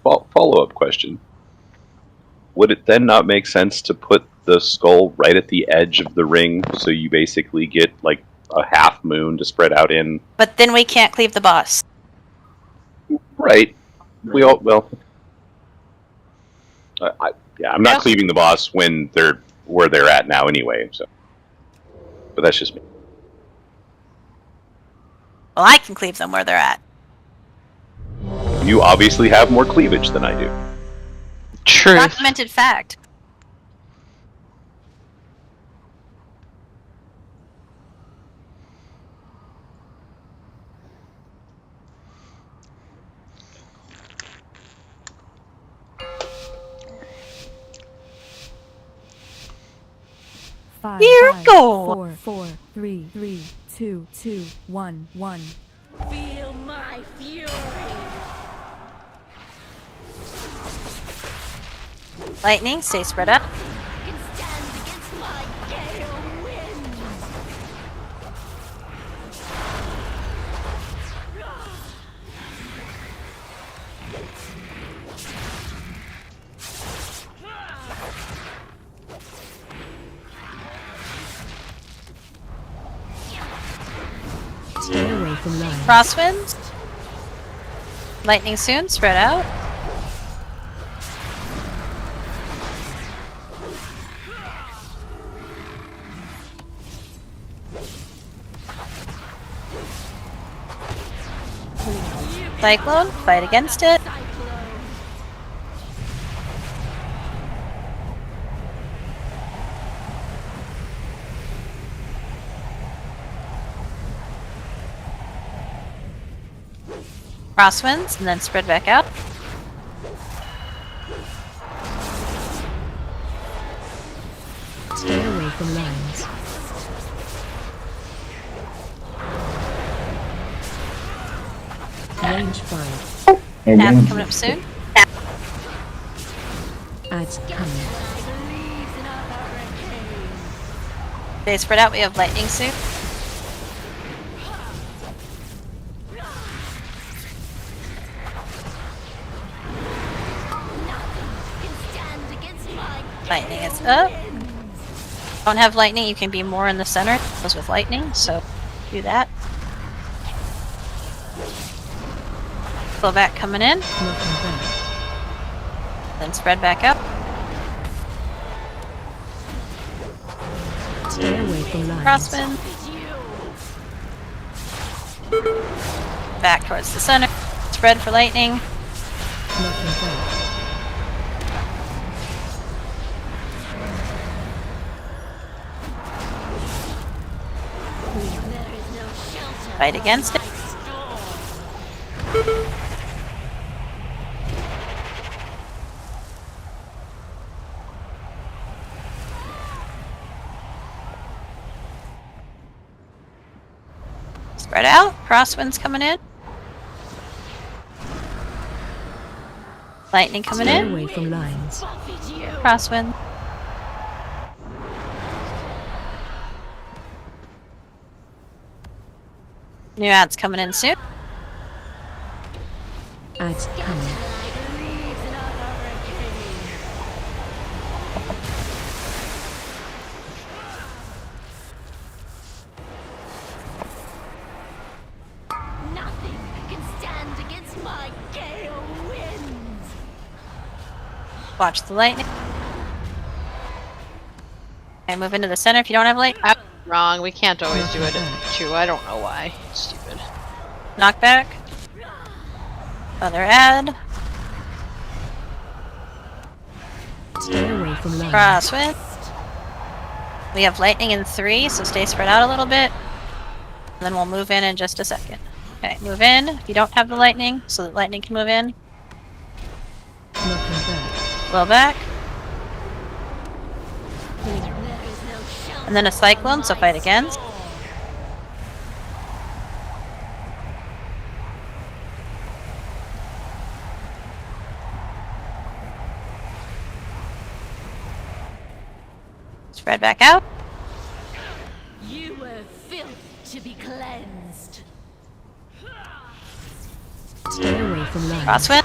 Follow-up question. Would it then not make sense to put the skull right at the edge of the ring, so you basically get like a half moon to spread out in? But then we can't cleave the boss. Right. We all I'm not cleaving the boss when they're where they're at now anyway. So, but that's just me. Well, I can cleave them where they're at. You obviously have more cleavage than I do. True. Documented fact. Five, Here five, go. 4, 4, 3, 3, 2, 2, 1, 1. Feel my fury. Lightning, stay spread out. Can stand against my gale wind. Stay away from line. Crosswinds. Lightning soon, spread out. Cyclone, fight against it. Crosswinds, and then spread back out. Stay away from lines. Range 5. Ads coming up soon. Ads coming. They spread out. We have lightning soon. Lightning is up. Don't have lightning, you can be more in the center. Goes with lightning, so do that. Pull back coming in. Then spread back up. Stay away from lines. Crosswind. Back towards the center. Spread for lightning. Fight against it. Spread out. Crosswind's coming in. Lightning coming Stay in. away from lines. Crosswind. New ads coming in soon. Ads coming. Nothing can stand against my gale winds. Watch the lightning. And move into the center if you don't have light. I'm wrong. We can't always do it at 2. I don't know why. It's stupid. Knockback. Other ad. Stay away from lines. Crosswind. We have lightning in 3, so stay spread out a little bit. And then we'll move in just a second. Okay, move in if you don't have the lightning, so that lightning can move in. Blow back. And then a cyclone, so fight against. Spread back out. You were filth to be cleansed. Stay away from lines. Crosswind.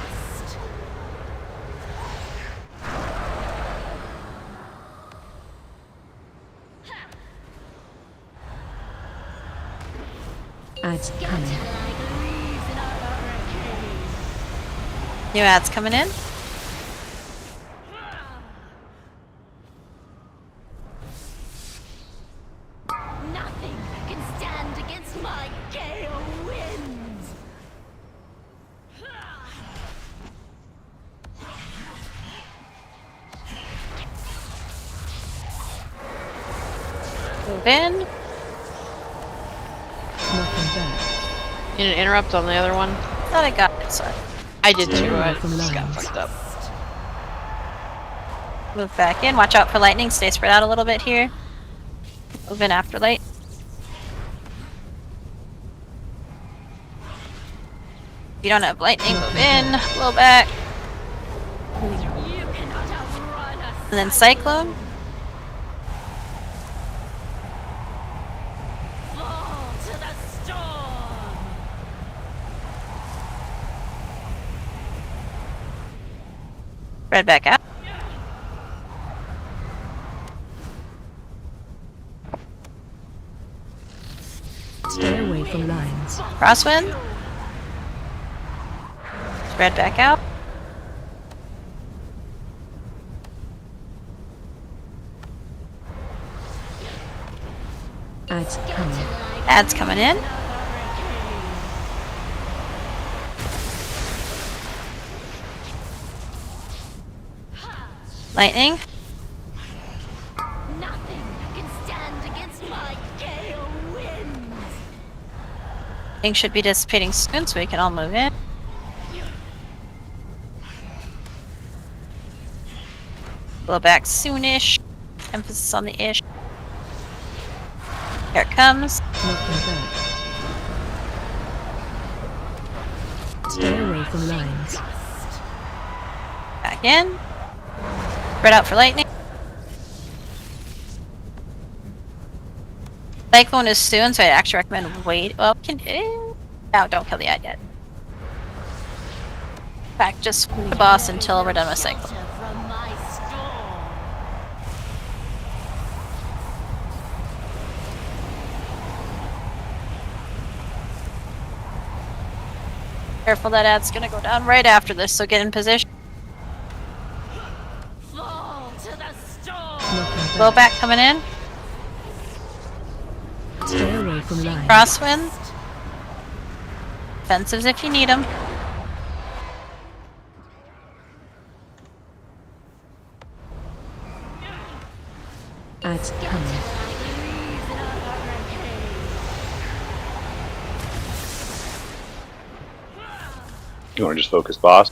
Ads coming. New ads coming in. Nothing can stand against my gale winds. Move in. Nothing back. Need an interrupt on the other one? Thought I got it, so I did too. I just got fucked up. move back in. Watch out for lightning. Stay spread out a little bit here. Move in after light. If you don't have lightning, move in. Blow back. And then cyclone. Spread back out. Stay away from lines. Crosswind. Spread back out. Ads coming. Ads coming in. Lightning. Nothing can stand against my gale winds. Things should be dissipating soon, so we can all move in. Blow back soonish. Emphasis on the ish. Here it comes. Stay away from lines. Back in. Spread out for lightning. Cyclone is soon, so I actually recommend wait. Well, no, don't kill the ad yet. In fact, just the boss until we're done with Cyclone. Careful, that ad's gonna go down right after this, so get in position. Blowback coming in. Stay away from lines. Crosswind. Defensives if you need them. Ads coming. You want to just focus boss?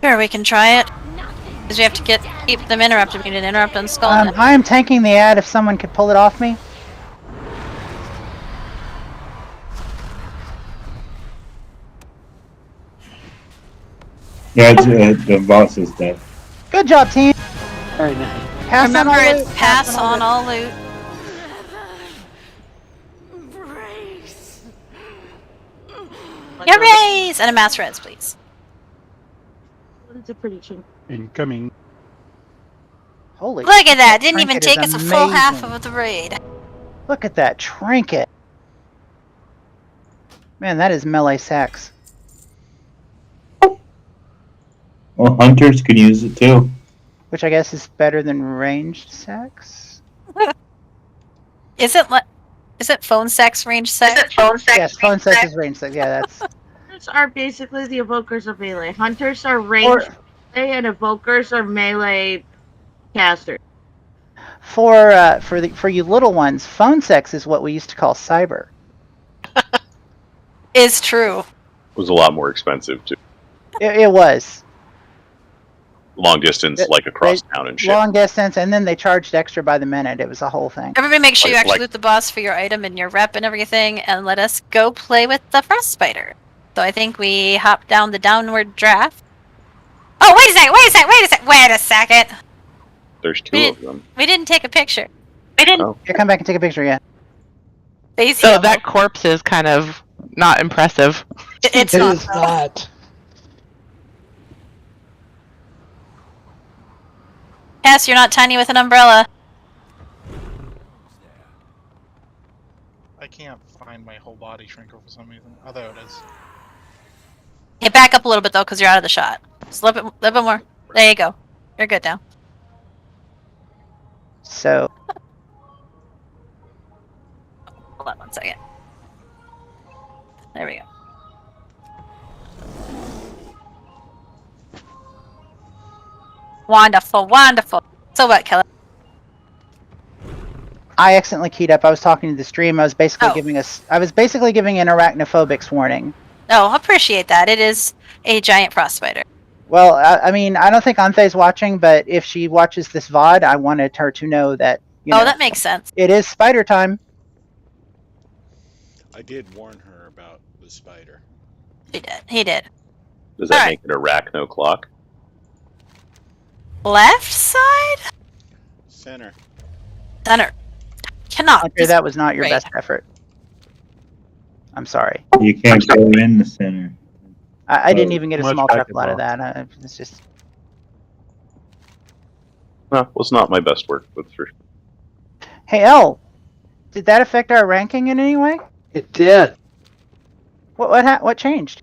Sure, we can try it. Because we have to keep them interrupted. We need an interrupt on Skull. I am tanking the ad if someone could pull it off me. Yeah, the boss is dead. Good job, team. Very nice. Pass Remember, on all it's loot. pass on all loot. Yeah, raise! And a mass res, please. It's a pretty chunk. Incoming. Holy Look at that! Didn't even trinket is take us a full half amazing. of the raid. Look at that trinket. Man, that is melee sex. Well, hunters could use it too. Which I guess is better than ranged sex. Is it phone sex, range sex? Yes, phone sex is ranged sex. Yeah, that's. Hunters are basically the evokers of melee. Hunters are ranged melee, and evokers are melee casters. For you little ones, phone sex is what we used to call cyber. Is true. It was a lot more expensive too. It was. Long distance, like across town and shit. Long distance, and then they charged extra by the minute. It was a whole thing. Everybody make sure you actually Like- loot the boss for your item and your rep and everything, and let us go play with the Frost Spider. So I think we hop down the downward draft. Oh, wait a second! There's two of them. We didn't take a picture. Oh. Yeah, come back and take a picture, yeah. So that corpse is kind of not impressive. It's It not. is not. Cass, you're not tiny with an umbrella. I can't find my whole body shrinker for some reason. Oh, there it is. Hey, back up a little bit though, because you're out of the shot. Just a little bit more. There you go. You're good now. So. Hold on one second. There we go. Wonderful, wonderful. So what, Kelly? I accidentally keyed up. I was talking to the stream. I was basically giving an arachnophobics warning. Oh, appreciate that. It is a giant frost spider. Well, I mean, I don't think Anthe's watching, but if she watches this VOD, I wanted her to know that. Oh, that makes sense. It is spider time. I did warn her about the spider. He did. He did. Does that make it arachno clock? Left side? Center. Center. Cannot. Hunter, that was not your Right. best effort. I'm sorry. You can't go in the center. I didn't even get a Much small back triple out of and that. It's just. No, was not my best work, but for Hey, Elle, did that affect our ranking in any way? It did. What changed?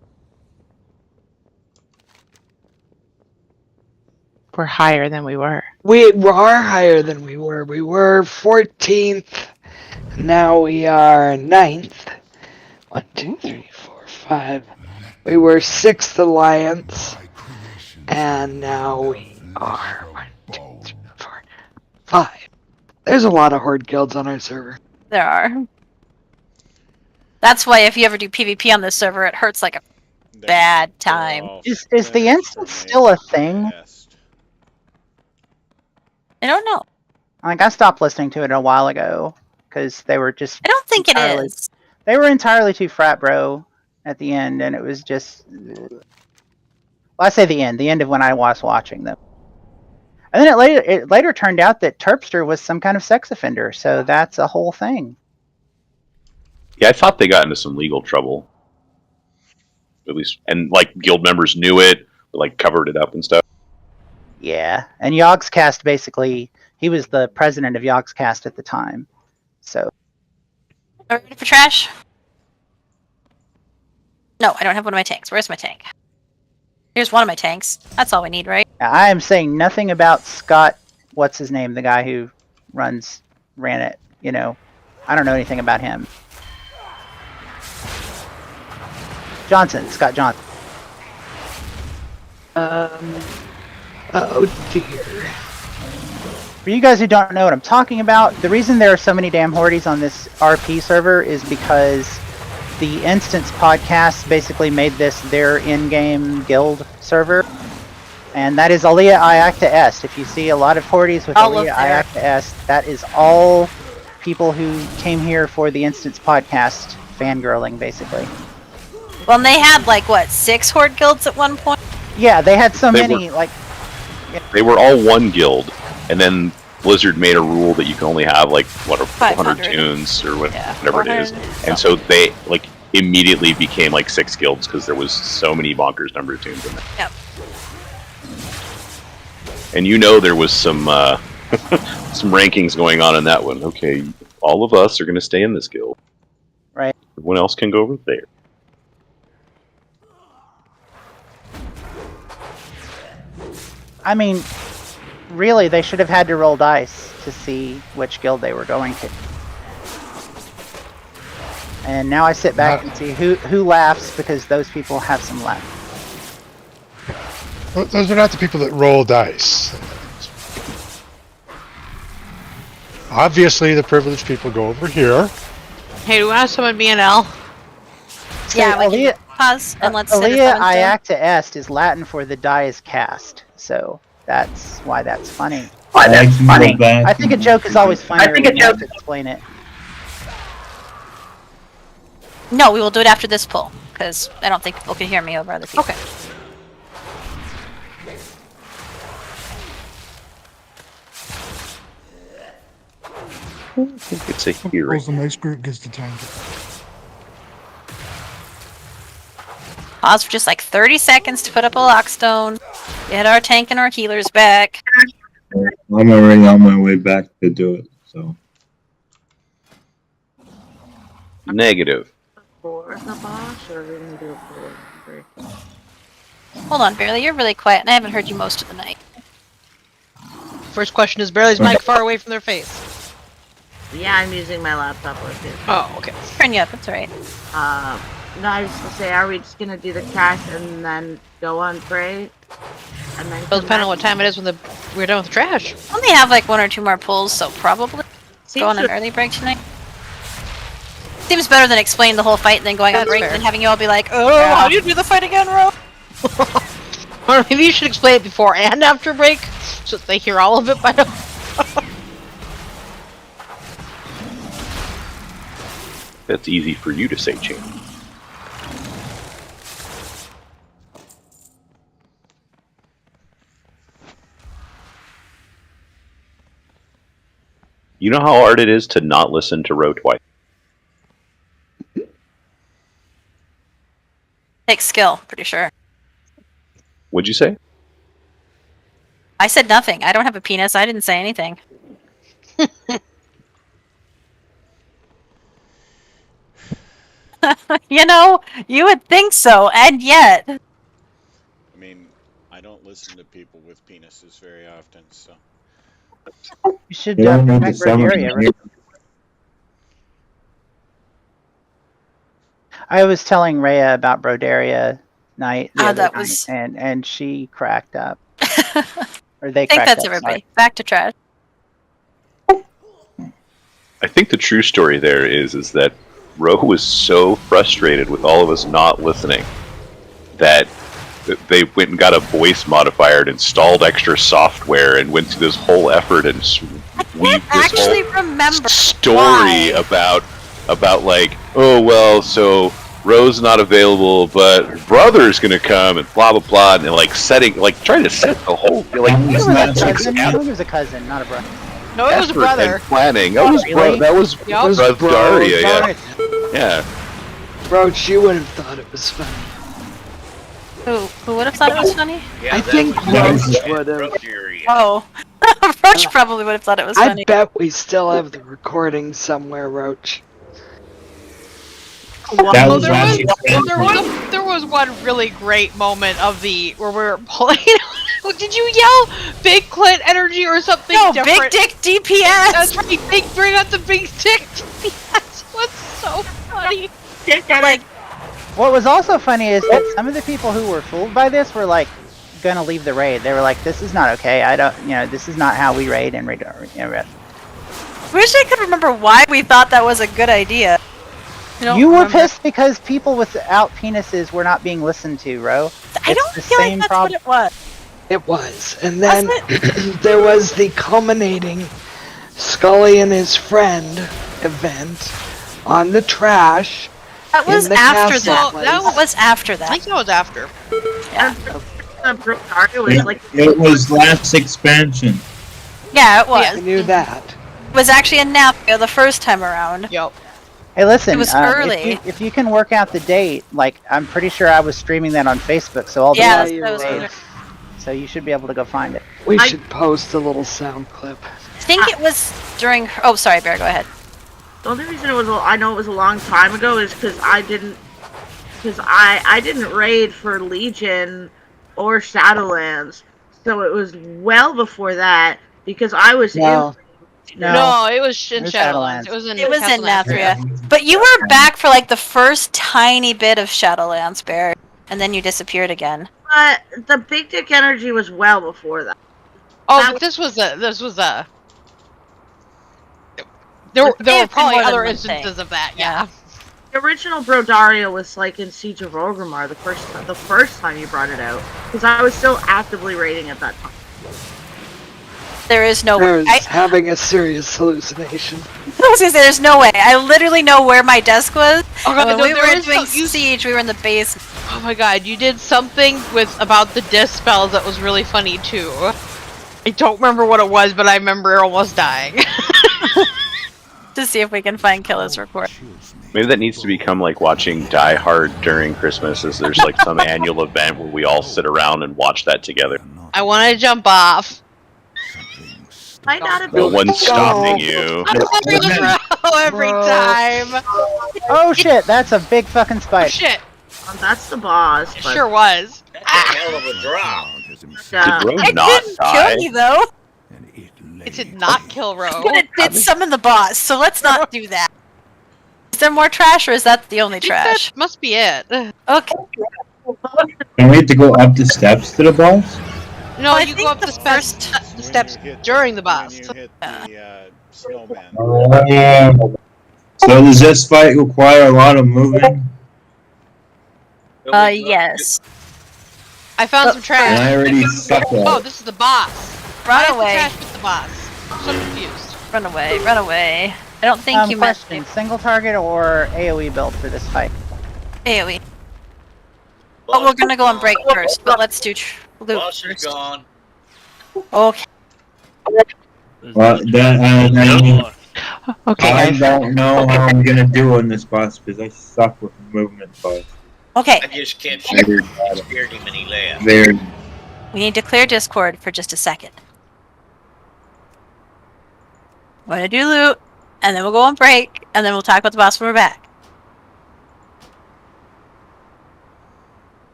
We're higher than we were. We are higher than we were. We were 14th. Now we are 9th. 1, 2, 3, 4, 5. We were 6th Alliance. And now we are 1, 2, 3, 4, 5. There's a lot of horde guilds on our server. There are. That's why if you ever do PvP on this server, it hurts like a bad time. Is the instance still a thing? I don't know. Like, I stopped listening to it a while ago because they were just. I don't think it is. They were entirely too frat bro. at the end, and it was just. Well, I say the end of when I was watching them. And then it later turned out that Terpster was some kind of sex offender, so that's a whole thing. Yeah, I thought they got into some legal trouble. At least, and like guild members knew it, like covered it up and stuff. Yeah, and Yogscast basically, he was the president of Yogscast at the time, so. Are we ready for trash? No, I don't have one of my tanks. Where's my tank? Here's one of my tanks. That's all we need, right? I am saying nothing about Scott, what's his name, the guy who ran it, you know. I don't know anything about him. Johnson, Scott Johnson. Oh dear. For you guys who don't know what I'm talking about, the reason there are so many damn hordes on this RP server is because the Instance podcast basically made this their in-game guild server. And that is Alia Iacta Est. If you see a lot of hordes with Alia Iacta Est, that is all people who came here for the Instance podcast fangirling, basically. Well, and they had, like, what, 6 horde guilds at one point? Yeah, they had so many, like... Yeah. They were all one guild, and then Blizzard made a rule that you can only have, like, what, 400 tunes, or whatever it is. And so they, like, immediately became, like, 6 guilds, because there was so many bonkers number of tunes in there. Yep. And you know there was some some rankings going on in that one. Okay, all of us are going to stay in this guild. Right. Everyone else can go over there. I mean, really, they should have had to roll dice to see which guild they were going to. And now I sit back and see who laughs, because those people have some laugh. Well, those are not the people that roll dice. Obviously, the privileged people go over here. Hey, do we want to summon me and L? Yeah, we can pause and let's Alia Iacta Est is Latin for the die is cast, so that's why that's funny. I think a joke is always funnier when you have to explain it. No, we will do it after this pull, because I don't think people can hear me over other people. Okay. I think it's a hearing. The next group gets the tank. Pause for just like 30 seconds to put up a lockstone, get our tank and our healers back. I'm already on my way back to do it, so. Negative. For the boss, or are we gonna do it for? Hold on, Barely, you're really quiet and I haven't heard you most of the night. First question is Barely's mic far away from their face? Yeah, I'm using my laptop with it. Oh, okay. Turn you up, that's alright. No, I was just gonna say, are we just gonna do the cash and then go on Prey? And then It'll depend on what time it is when we're done with the trash. We only have like 1 or 2 more pulls, so probably go on an early break tonight. Seems better than explaining the whole fight and then going on break and then having you all be like, oh, how do you do the fight again, Ro? Or maybe you should explain it before and after break, so that they hear all of it by now. That's easy for you to say, Chan. You know how hard it is to not listen to Ro twice? Takes skill, pretty sure. What'd you say? I said nothing. I don't have a penis. I didn't say anything. You know, you would think so, and yet. I mean, I don't listen to people with penises very often, so. You should don't need protect to summon Rodaria, me. right? I was telling Rhea about Brodaria night the other that night, was- and she cracked up. Or they I think cracked that's up, everybody. sorry. Back to trash. I think the true story there is that Ro was so frustrated with all of us not listening that they went and got a voice modifier and installed extra software and went through this whole effort and weaved this whole Remember story about like, oh well, so Rose not available, but her brother's gonna come and blah blah blah, and like trying to set the whole like. I think it was a that's like cousin. I think it was a cousin, not a brother. No, it was a effort brother. and planning. That was Really? that was Yup. Brother Daria. Yeah. Yeah. Roach, you would have thought it was funny. Who would have thought it was funny? Yeah, I that think was Roach would have. rough area. Oh, Roach probably would have thought it was I funny. bet we still have the recording somewhere, Roach. That Oh, was actually there was one really great moment of where we were pulling. Did you yell "Big Clit Energy" or something No, different? Big Dick DPS. That's right. Bring out the Big Dick DPS. What's so funny? Like, What was also funny is that some of the people who were fooled by this were like gonna leave the raid. They were like, "This is not okay. I don't, this is not how we raid and raid." wish I could remember why we thought that was a good idea. You were pissed because people without penises were not being listened to, Ro. I don't feel like that's what it was. It was. And then there was the culminating Scully and his friend event on the trash. That was in the after castle that. place. That was after I that. think that was after. Yeah. It was last expansion. Yeah, it was. I knew that. It was actually a Nafia the first time around. Yep. Hey, listen. It was early. If you can work out the date, like I'm pretty sure I was streaming that on Facebook, so all the Yeah, lights that was were early. so you should be able to go find it. We should post a little sound clip. I think it was during. Oh, sorry, Bear. Go ahead. The only reason I know it was a long time ago is because I didn't raid for Legion or Shadowlands, so it was well before that because I was No. No, it was in It was Shadowlands. Shadowlands. It was in. It was in Shadowlands. Nathria. But you were back for like the first tiny bit of Shadowlands, Bear, and then you disappeared again. But the Big Dick Energy was well before that. Oh, but this was a. There were been probably more than other one instances thing. of that. Yeah. The original Brodaria was like in Siege of Orgrimmar the first time you brought it out, because I was still actively raiding at that time. There is no way. There's having a serious hallucination. I was gonna say, there's no way. I literally know where my desk was. Oh, And God, when we there were is doing you- Siege, we were in the base. Oh my God, you did something about the disc spells that was really funny too. I don't remember what it was, but I remember almost dying. To see if we can find Killer's report. Maybe that needs to become like watching Die Hard during Christmas. Is there's like some annual event where we all sit around and watch that together? I want to jump off. Might not have No been. one's stopping you. Every time. Oh shit! That's a big fucking Oh, spike. shit. That's the boss. It but- sure was. That's a hell of a drop. Yeah. Did Rose It not didn't die? kill me though. It did not kill Ro. But it did summon the boss, so let's not do that. Is there more trash, or is that the only trash? That must be it. Okay. And we have to go up the steps to the boss? No, I you go think up the steps during the boss. When you hit the snowman. So does this fight require a lot of moving? Yes. I found some And trash. I already suck at Oh, it. this is the boss. Run Why is the away. trash with the boss? I'm so confused. Run away. Run away. I don't think you meant Question: single target or AOE build for this fight? AoE. But we're gonna go on break first, but let's do loot Boss is first. gone. Okay. Well, Okay, I guys. don't know how I'm gonna do on this boss because I suck with movement bugs. Okay. I just kept Very scared him and he left. Very. We need to clear Discord for just a second. We're gonna do loot, and then we'll go on break, and then we'll talk about the boss when we're back.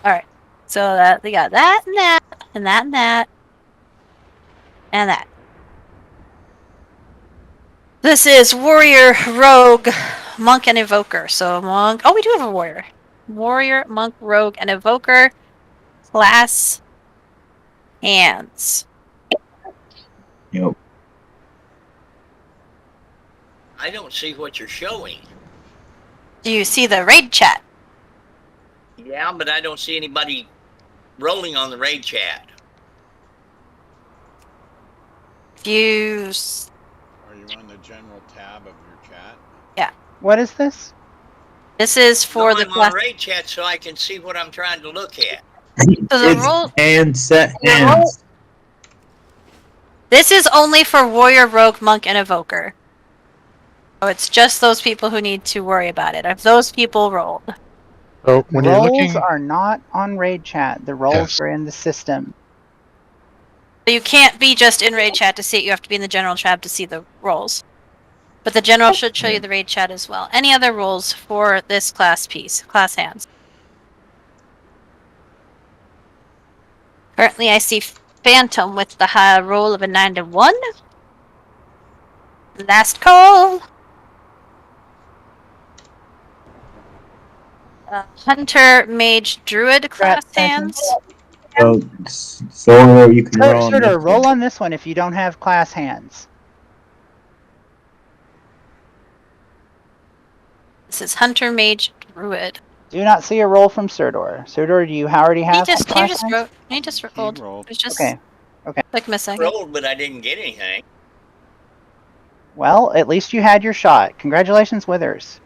Alright. So that we got that and that, and that and that. And that. This is Warrior, Rogue, Monk, and Evoker. So Monk... Oh, we do have a Warrior. Warrior, Monk, Rogue, and Evoker. Class. Hands. Yep. I don't see what you're showing. Do you see the raid chat? Yeah, but I don't see anybody rolling on the raid chat. If you... Are you on the general tab of your chat? Yeah. What is this? This is for No, the I'm on class. raid chat so I can see what I'm trying to look at. So the roll. And set hands. This is only for warrior, rogue, monk, and evoker. So it's just those people who need to worry about it. If those people rolled. So when you're Rolls looking, are not on raid chat. The rolls yes. are in the system. So you can't be just in raid chat to see it. You have to be in the general tab to see the rolls. But the general should show you the raid chat as well. Any other rules for this class piece? Class hands. Currently, I see Phantom with the high roll of a 9 to 1. Last call. Hunter, Mage, Druid class hands. So, Solo, you can roll on Sure, this roll one. on this one if you don't have class hands. This is Hunter, Mage, Druid. Do not see a roll from Surdor. Surdor, do you already have He class just hands? wrote. He just rolled. rolled. It was just Okay. like missing. Rolled, but I didn't get anything. Well, at least you had your shot. Congratulations, Withers.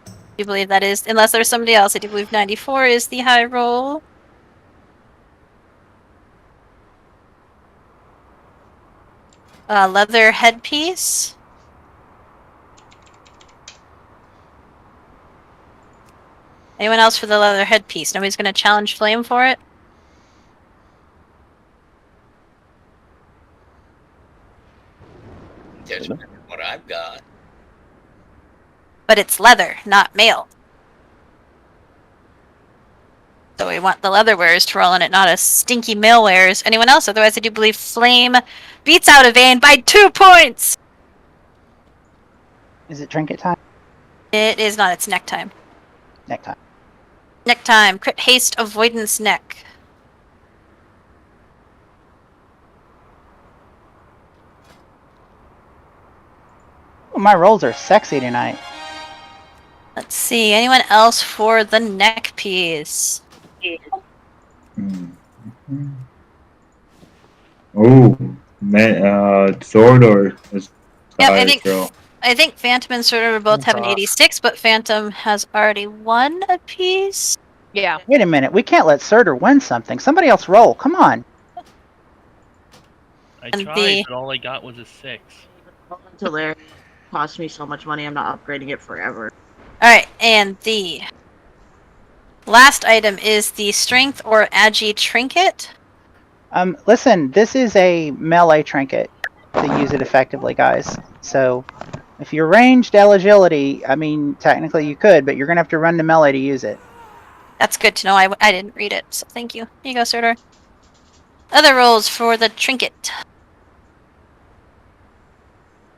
Do you believe that is? Unless there's somebody else, I do believe 94 is the high roll. Leather headpiece. Anyone else for the leather headpiece? Nobody's going to challenge Flame for it? That's what I've got. But it's leather, not mail. So we want the leather wearers to roll on it, not a stinky mail wearers. Anyone else? Otherwise, I do believe Flame beats out of Vane by 2 points! Is it trinket time? It is not. It's neck time. Neck time. Neck time. Crit haste avoidance neck. Oh, my rolls are sexy tonight. Let's see. Anyone else for the neck piece? Oh, man, Sordor is the Yep, highest roll. I think Phantom and Surtur both have an Off. 86, but Phantom has already won a piece. Yeah. Wait a minute. We can't let Surdor win something. Somebody else roll. Come on. I And tried, but all I got was a 6. Until there cost me so much money, I'm not upgrading it forever. Alright, and the last item is the Strength or Agi Trinket. Listen, this is a melee trinket to use it effectively, guys. So, if you're ranged agility, I mean, technically you could, but you're going to have to run to melee to use it. That's good to know. I didn't read it, so thank you. Here you go, Surtur. Other rolls for the Trinket.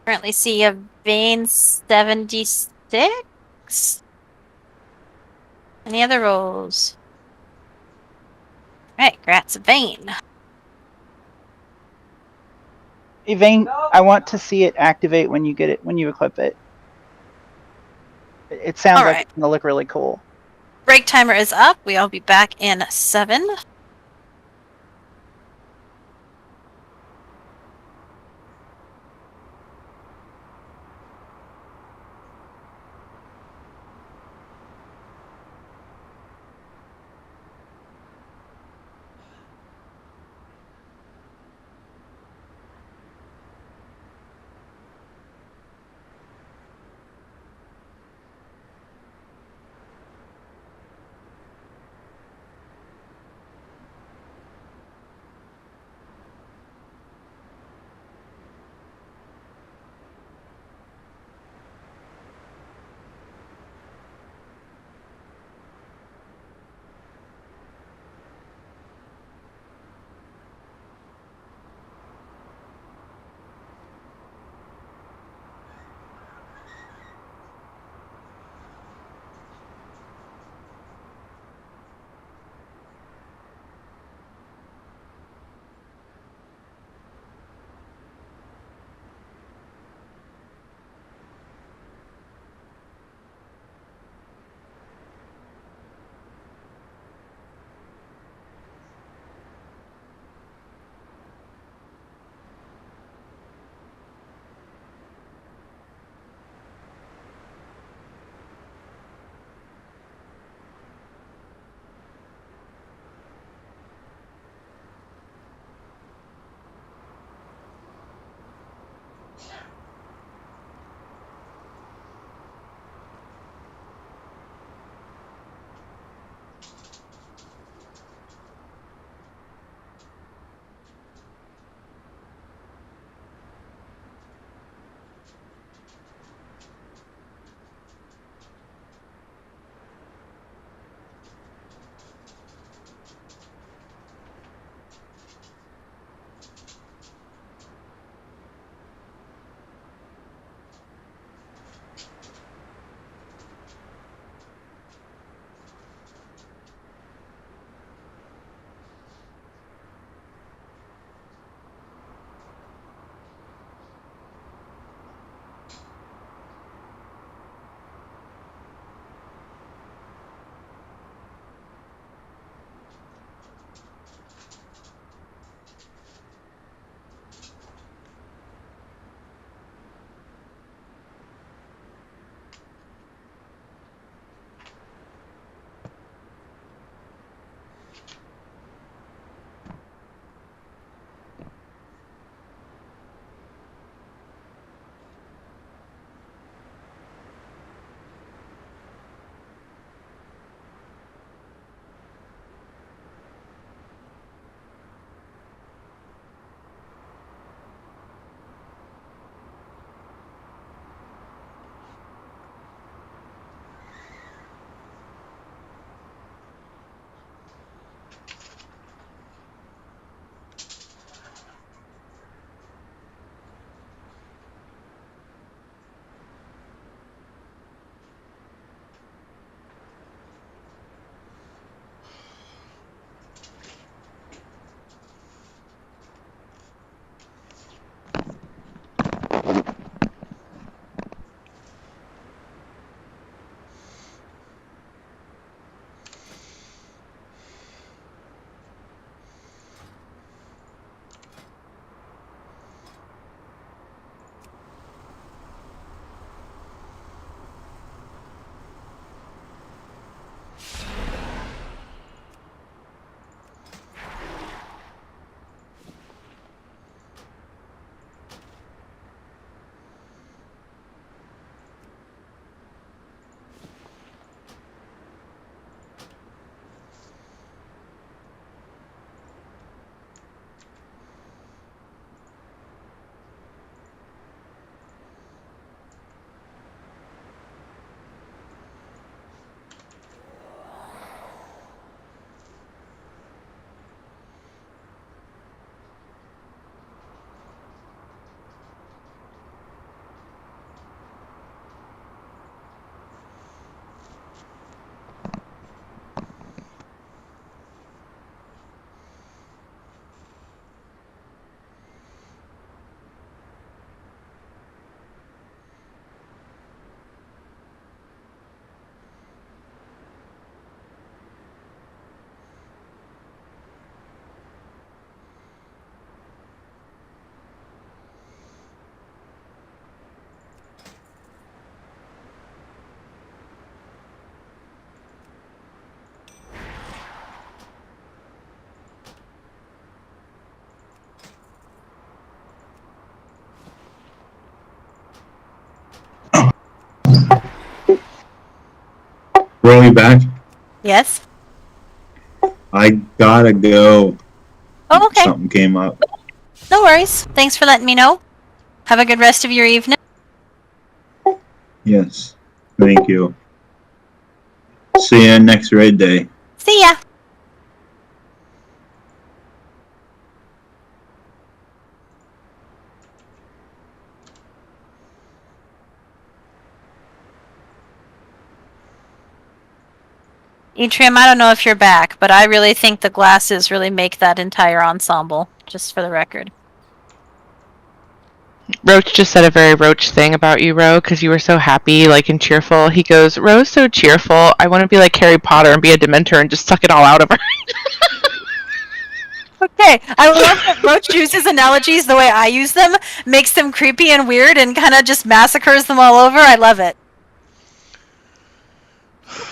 Currently see a Vane 76. Any other rolls? Alright, grats Vane. Hey, Vane, I want to see it activate when you get it, when you equip it. It sounds like it's going to look really cool. Break timer is up. We'll be back in 7. Rolling back. Yes. I gotta go. Oh, okay. Something came up. No worries. Thanks for letting me know. Have a good rest of your evening. Yes. Thank you. See you next raid day. See ya. Etrium, I don't know if you're back, but I really think the glasses really make that entire ensemble, just for the record. Roach just said a very Roach thing about you, Ro, because you were so happy, like, and cheerful. He goes, Ro's so cheerful. I want to be like Harry Potter and be a Dementor and just suck it all out of her. Okay, I love that Roach uses analogies the way I use them, makes them creepy and weird, and kind of just massacres them all over. I love it.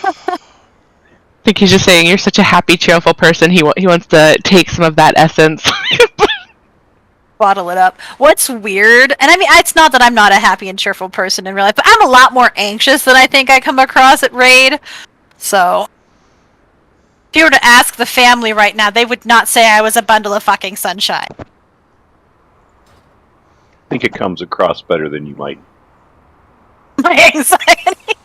I think he's just saying you're such a happy, cheerful person. He wants to take some of that essence. Bottle it up. What's weird, and I mean, it's not that I'm not a happy and cheerful person in real life, but I'm a lot more anxious than I think I come across at Raid. So, if you were to ask the family right now, they would not say I was a bundle of fucking sunshine. I think it comes across better than you might. My anxiety.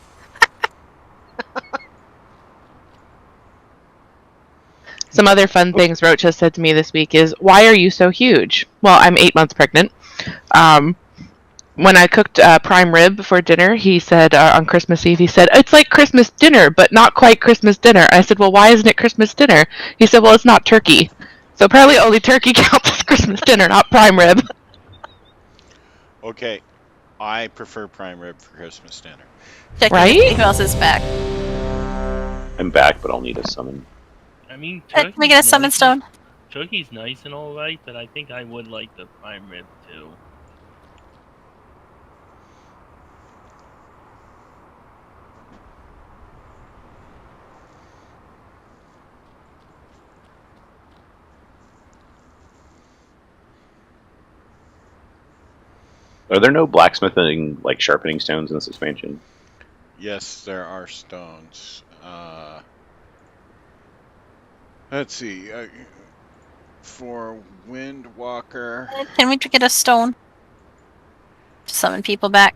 Some other fun things Roach has said to me this week is, why are you so huge? Well, I'm 8 months pregnant. When I cooked prime rib for dinner, he said, on Christmas Eve, he said, it's like Christmas dinner, but not quite Christmas dinner. I said, well, why isn't it Christmas dinner? He said, well, it's not turkey. So apparently only turkey counts as Christmas dinner, not prime rib. Okay, I prefer prime rib for Christmas dinner. Checking Right? to see who else is back. I'm back, but I'll need a summon. I mean, Can we get a summon stone? Turkey's nice and all right, but I think I would like the prime rib too. Are there no blacksmithing, like sharpening stones in this expansion? Yes, there are stones. Let's see. For Windwalker, Can we get a stone? To summon people back.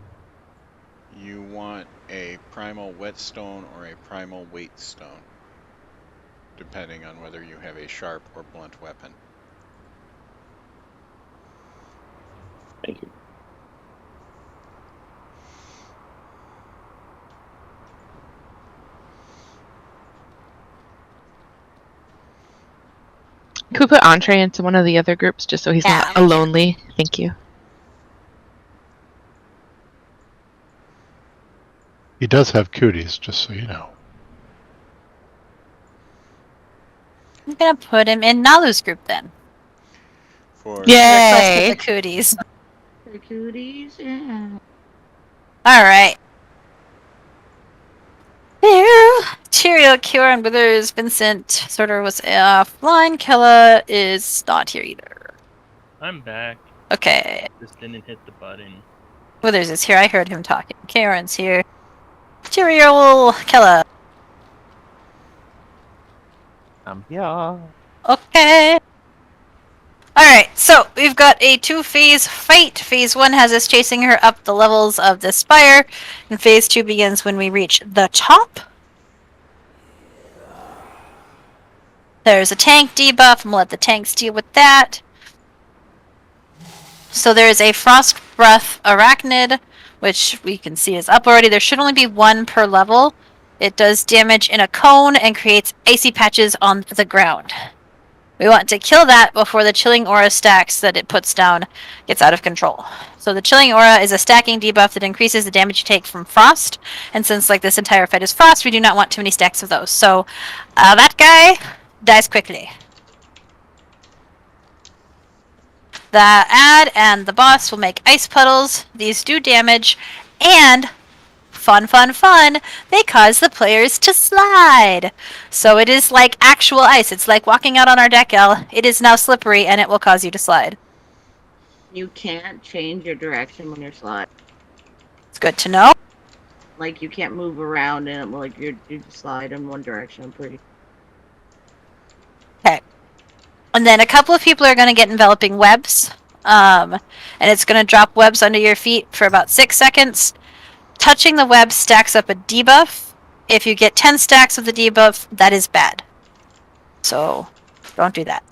you want a primal whetstone or a primal weight stone, depending on whether you have a sharp or blunt weapon. Thank you. Could we put Entree into one of the other groups just so he's not a lonely? Thank you. He does have cooties, just so you know. I'm gonna put him in Nalu's group then. For Yay! The cooties. The cooties, yeah. Alright. There. Tyrael, Kiora, and Withers, Vincent, Sorter was offline. Kella is not here either. I'm back. Okay. Just didn't hit the button. Withers is here. I heard him talking. Karen's here. Tyrael, Kella. Yeah. Okay. Alright, so we've got a 2-phase fight. Phase 1 has us chasing her up the levels of the spire, and Phase 2 begins when we reach the top. There's a tank debuff, and we'll let the tanks deal with that. So there's a Frost Breath Arachnid, which we can see is up already. There should only be one per level. It does damage in a cone and creates icy patches on the ground. We want to kill that before the Chilling Aura stacks that it puts down gets out of control. So the Chilling Aura is a stacking debuff that increases the damage you take from frost. And since like this entire fight is frost, we do not want too many stacks of those. So that guy dies quickly. The ad and the boss will make ice puddles. These do damage. And fun, they cause the players to slide. So it is like actual ice. It's like walking out on our deck, El. It is now slippery, and it will cause you to slide. You can't change your direction when you're sliding. It's good to know. like you can't move around and like you just slide in one direction. I'm pretty. Okay. And then a couple of people are going to get enveloping webs. And it's going to drop webs under your feet for about 6 seconds. Touching the web stacks up a debuff. If you get 10 stacks of the debuff, that is bad. So don't do that.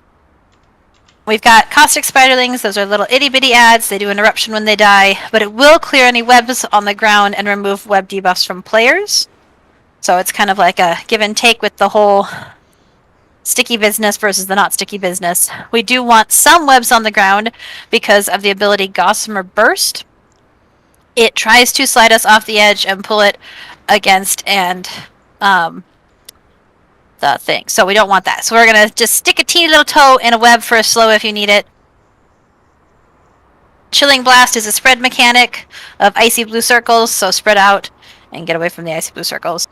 We've got caustic spiderlings. Those are little itty bitty ads. They do an eruption when they die, but it will clear any webs on the ground and remove web debuffs from players. So it's kind of like a give and take with the whole sticky business versus the not sticky business. We do want some webs on the ground because of the ability Gossamer Burst. It tries to slide us off the edge and pull it against and the thing. So we don't want that. So we're going to just stick a teeny little toe in a web for a slow if you need it. Chilling Blast is a spread mechanic of icy blue circles, so spread out and get away from the icy blue circles.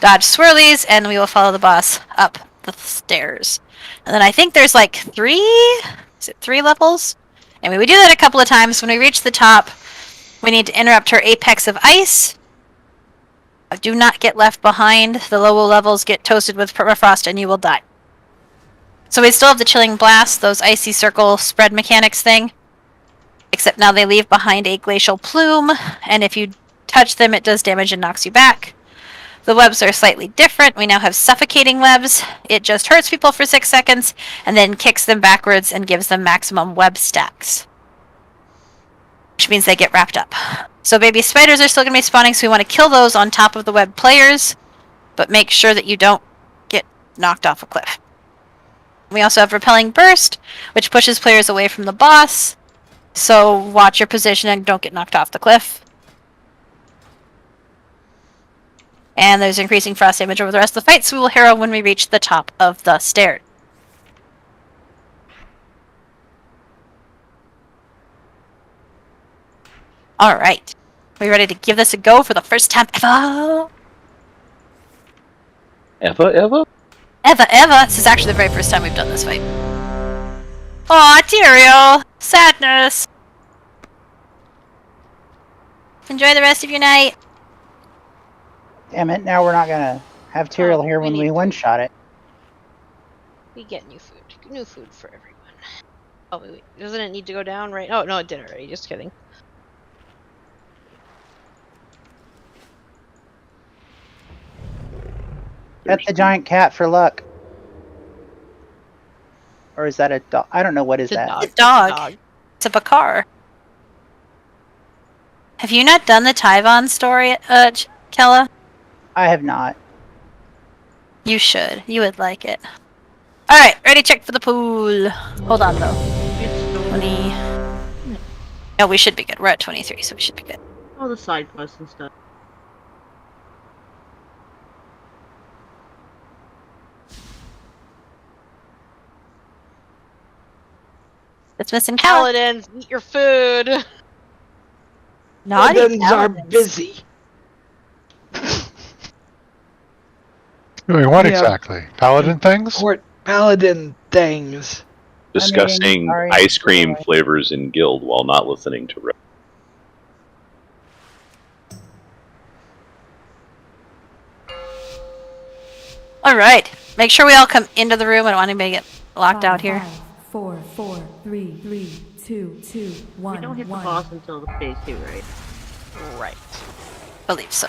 Dodge swirlies, and we will follow the boss up the stairs. And then I think there's like 3 levels? Anyway, we do that a couple of times. When we reach the top, we need to interrupt her apex of ice. Do not get left behind. The lower levels get toasted with permafrost and you will die. So we still have the Chilling Blast, those icy circle spread mechanics thing. Except now they leave behind a glacial plume, and if you touch them it does damage and knocks you back. The webs are slightly different. We now have suffocating webs. It just hurts people for 6 seconds, and then kicks them backwards and gives them maximum web stacks. Which means they get wrapped up. So baby spiders are still going to be spawning, so we want to kill those on top of the web players, but make sure that you don't get knocked off a cliff. We also have Repelling Burst, which pushes players away from the boss, so watch your position and don't get knocked off the cliff. And there's increasing frost damage over the rest of the fight, so we will hero when we reach the top of the stairs. Alright. Are we ready to give this a go for the first time ever? Ever? Ever. This is actually the very first time we've done this fight. Aw, Tyrael! Sadness! Enjoy the rest of your night. Damn it, now we're not gonna have Tyrael here when we one-shot it. We get new food. New food for everyone. Oh, wait. Doesn't it need to go down right? Oh, no, it did already. Just kidding. Pet the giant cat for luck. Or is that a dog? I don't know, what is that? It's a dog. It's a Bakar. Have you not done the Tyvon story, Kella? I have not. You should. You would like it. Alright, ready, check for the pool. Hold on, though. 20... No, we should be good. We're at 23, so we should be good. All the side quests and stuff. It's missing Kella. Paladins, eat your food! Paladins are busy. Doing what exactly? Paladin things? Paladin things. Discussing ice cream flavors in Guild while not listening to Rick. Alright. Make sure we all come into the room. I don't want anybody to get locked out here. 4, 4, 3, 2, 1. We don't hit the boss until the phase 2, right? Right. Believe so.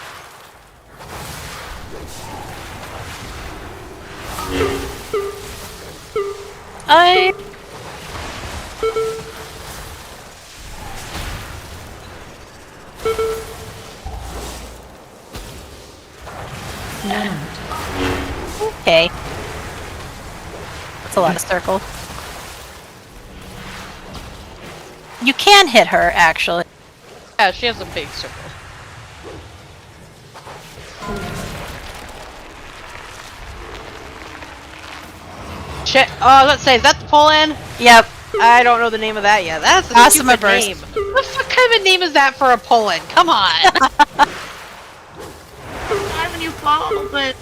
Okay. That's a lot of circle. You can hit her, actually. Yeah, she has a big circle. Shit. Oh, I was about to say, is that the pull-in? Yep. I don't know the name of that yet. That's a Awesome stupid burst. name. What the fuck kind of a name is that for a pull-in? Come on. When you fall, but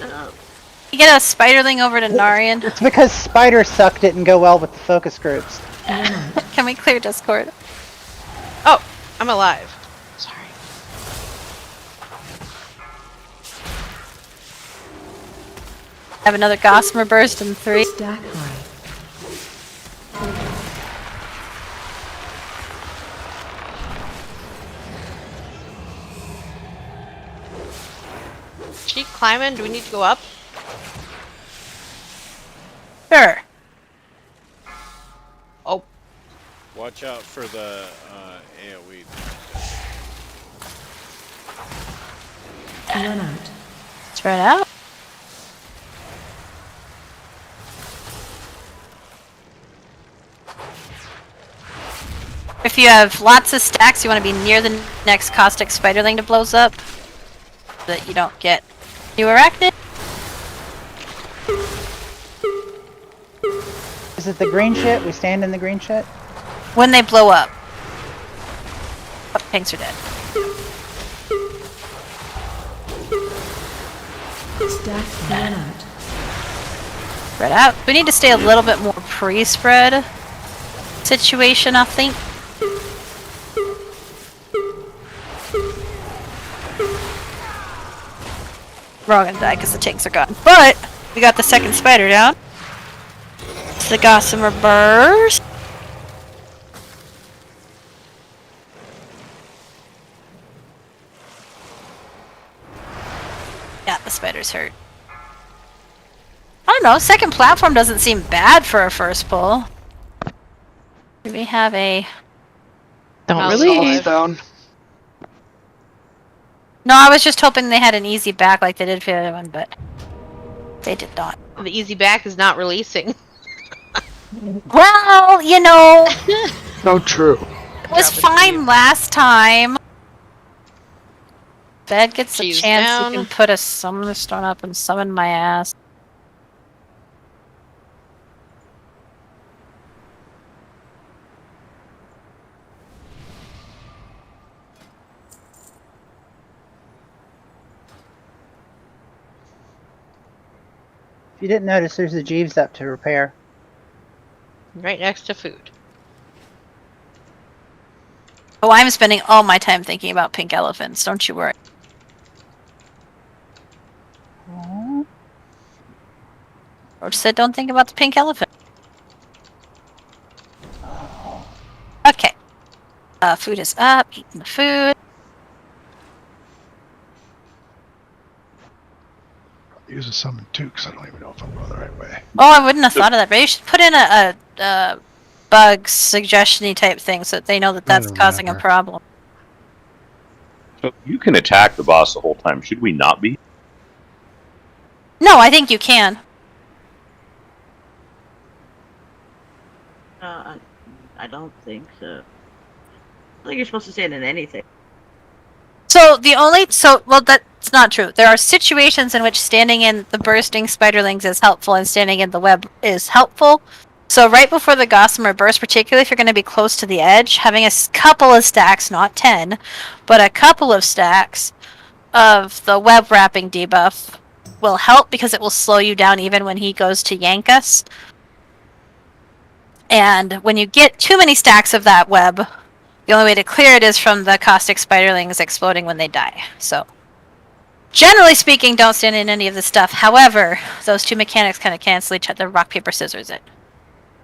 You get a spiderling over to Narian. It's because Spider Suck didn't go well with the focus groups. Can we clear Discord? Oh, I'm alive. Sorry. Have another Gossamer Burst in 3. Stack high. Keep climbing. Do we need to go up? Sure. Oh. Watch out for the AoE. Run out. Spread out. If you have lots of stacks, you want to be near the next caustic spiderling that blows up, so that you don't get new arachnid. Is it the green shit? We stand in the green shit? When they blow up. Oh, tanks are dead. Stack run out. Spread out. We need to stay a little bit more pre-spread situation, I think. We're all gonna die because the tanks are gone. But we got the second spider down. It's the Gossamer Burst. Yeah, the spider's hurt. I don't know, second platform doesn't seem bad for a first pull. Do we have a... Don't really. Stone. No, I was just hoping they had an easy back like they did for the other one, but they did not. The easy back is not releasing. Well, you know, So true. it was fine last time. Bed gets a She's chance, down. you can put a summoner stone up and summon my ass. If you didn't notice, there's a Jeeves up to repair. Right next to food. Oh, I'm spending all my time thinking about pink elephants, don't you worry. Roach said don't think about the pink elephant. Okay. Food is up, eating the food. Use a summon too, because I don't even know if I'm going the right way. Oh, I wouldn't have thought of that, but you should put in a bug suggestion-y type thing so that they know that that's causing a problem. So you can attack the boss the whole time. Should we not be? No, I think you can. I don't think so. I think you're supposed to stand in anything. So well, that's not true. There are situations in which standing in the bursting spiderlings is helpful and standing in the web is helpful. So right before the Gossamer Burst, particularly if you're going to be close to the edge, having a couple of stacks, not 10, but a couple of stacks of the web wrapping debuff will help because it will slow you down even when he goes to yank us. And when you get too many stacks of that web, the only way to clear it is from the caustic spiderlings exploding when they die. So, generally speaking, don't stand in any of the stuff. However, those two mechanics kind of cancel each other. Rock, paper, scissors it.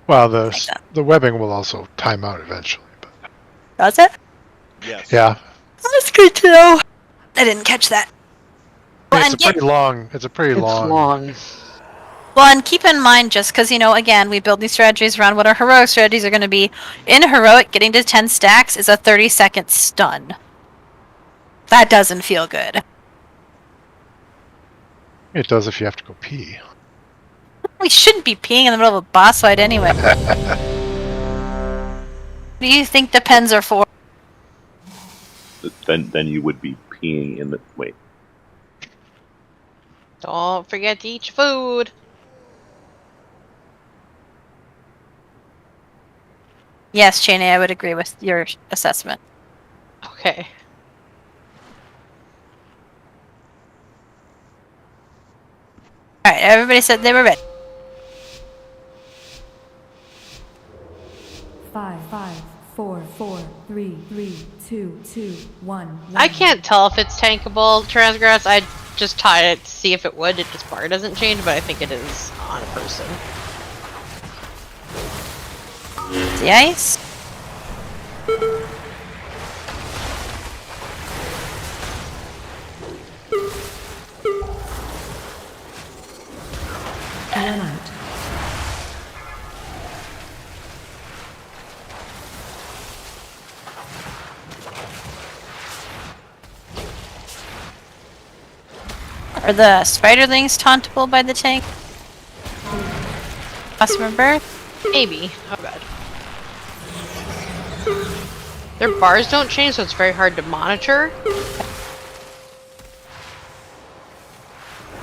Well, the webbing will also time out eventually. But... Does it? Yes. Yeah. That's good to know. I didn't catch that. It's a pretty long. It's long. Well, and keep in mind, just because, again, we build these strategies around what our heroic strategies are going to be. In heroic, getting to 10 stacks is a 30-second stun. That doesn't feel good. It does if you have to go pee. We shouldn't be peeing in the middle of a boss fight anyway. What do you think the pens are for? Then you would be peeing in the... Wait. Don't forget to eat your food. Yes, Cheney, I would agree with your assessment. Okay. Alright, everybody said they were ready. 5, 4, 3, 2, 1. I can't tell if it's tankable, Transgress. just taught it to see if it would. Its bar doesn't change, but I think it is on a person. The ice. One out. Are the spiderlings tauntable by the tank? Awesome birth? Maybe. Oh god. Their bars don't change, so it's very hard to monitor.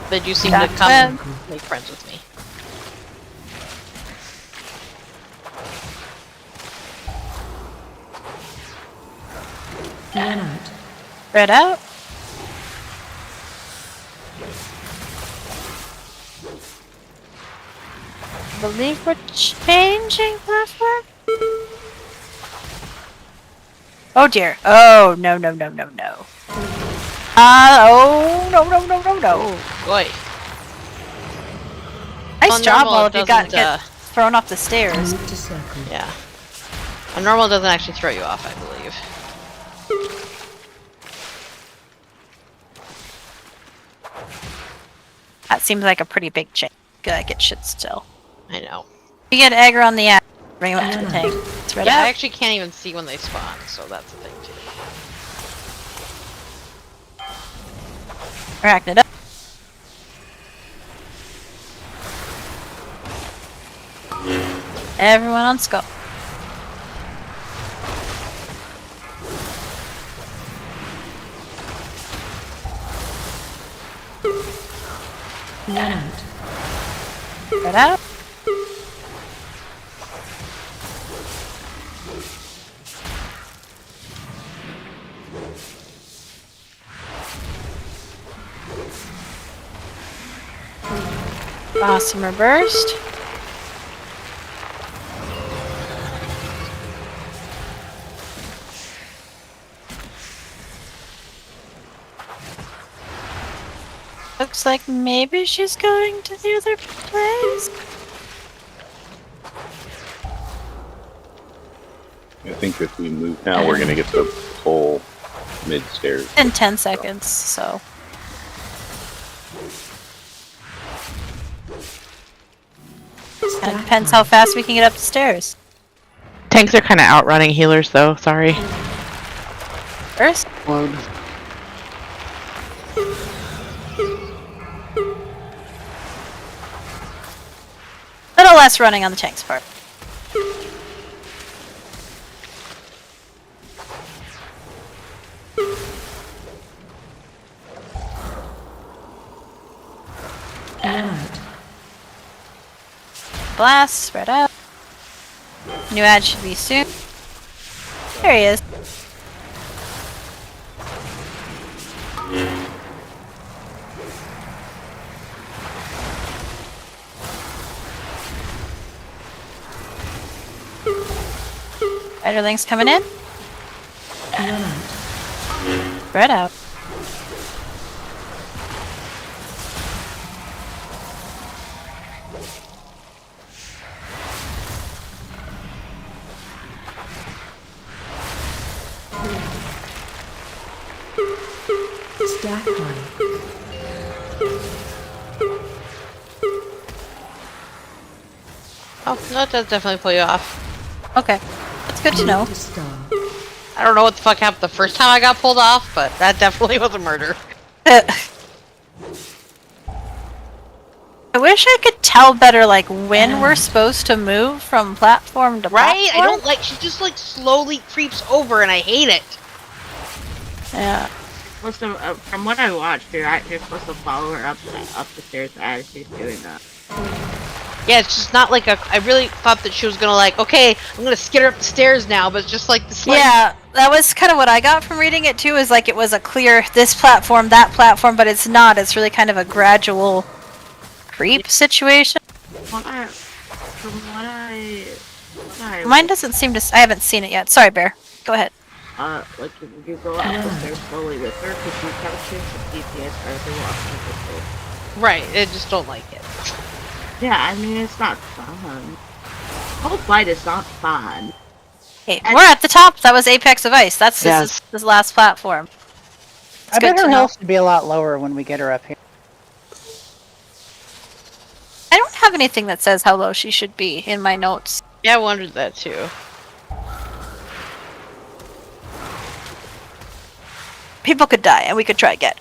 They do seem to come and make friends with me. One out. Spread out. I believe we're changing platform. Oh dear. Oh no no no no no. Oh no no no no no. Oh boy. Nice On job, normal, all it of you got doesn't, get thrown off the stairs. Yeah. On normal, it doesn't actually throw you off, I believe. That seems like a pretty big change. Get shit still. I know. You get aggro on the ass, bring them up to the tank. Spread Yeah, out. I actually can't even see when they spawn, so that's the thing too. Arachnid up. Everyone on skull. One out. Spread out. Awesome burst. Looks like maybe she's going to the other place. I think if we move now, we're gonna get the full mid stairs. In 10 seconds, so. Kind of depends how fast we can get up the stairs. Tanks are kind of outrunning healers, though. Sorry. First. Load. Little less running on the tank's part. One out. Blast, spread out. New ad should be soon. There he is. Spiderlings coming in. One out. Spread out. Stack one. Oh, that does definitely pull you off. Okay. That's good to know. I don't know what the fuck happened the first time I got pulled off, but that definitely was a murder. I wish I could tell better, like, when we're supposed to move from platform to platform. Right? I don't like, she just like slowly creeps over and I hate it. Yeah. Supposed to, from what I watched, you're supposed to follow her up the stairs as she's doing that. Yeah, it's just not like a. I really thought that she was gonna like, okay, I'm gonna skid her up the stairs now, but it's just like this. Like, Yeah, that was kind of what I got from reading it too. Is like it was a clear this platform, that platform, but it's not. It's really kind of a gradual creep situation. From what I Mine doesn't seem to. I haven't seen it yet. Sorry, Bear. Go ahead. like if you go up the stairs slowly with her, because she's got a chance of DPS better than walking up the stairs. Right, I just don't like it. Yeah, I mean, it's not fun. The whole fight is not fun. Okay, we're at the top. That was Apex of Ice. That's this last platform. I bet her health should be a lot lower when we get her up here. I don't have anything that says how low she should be in my notes. Yeah, I wondered that too. People could die, and we could try again.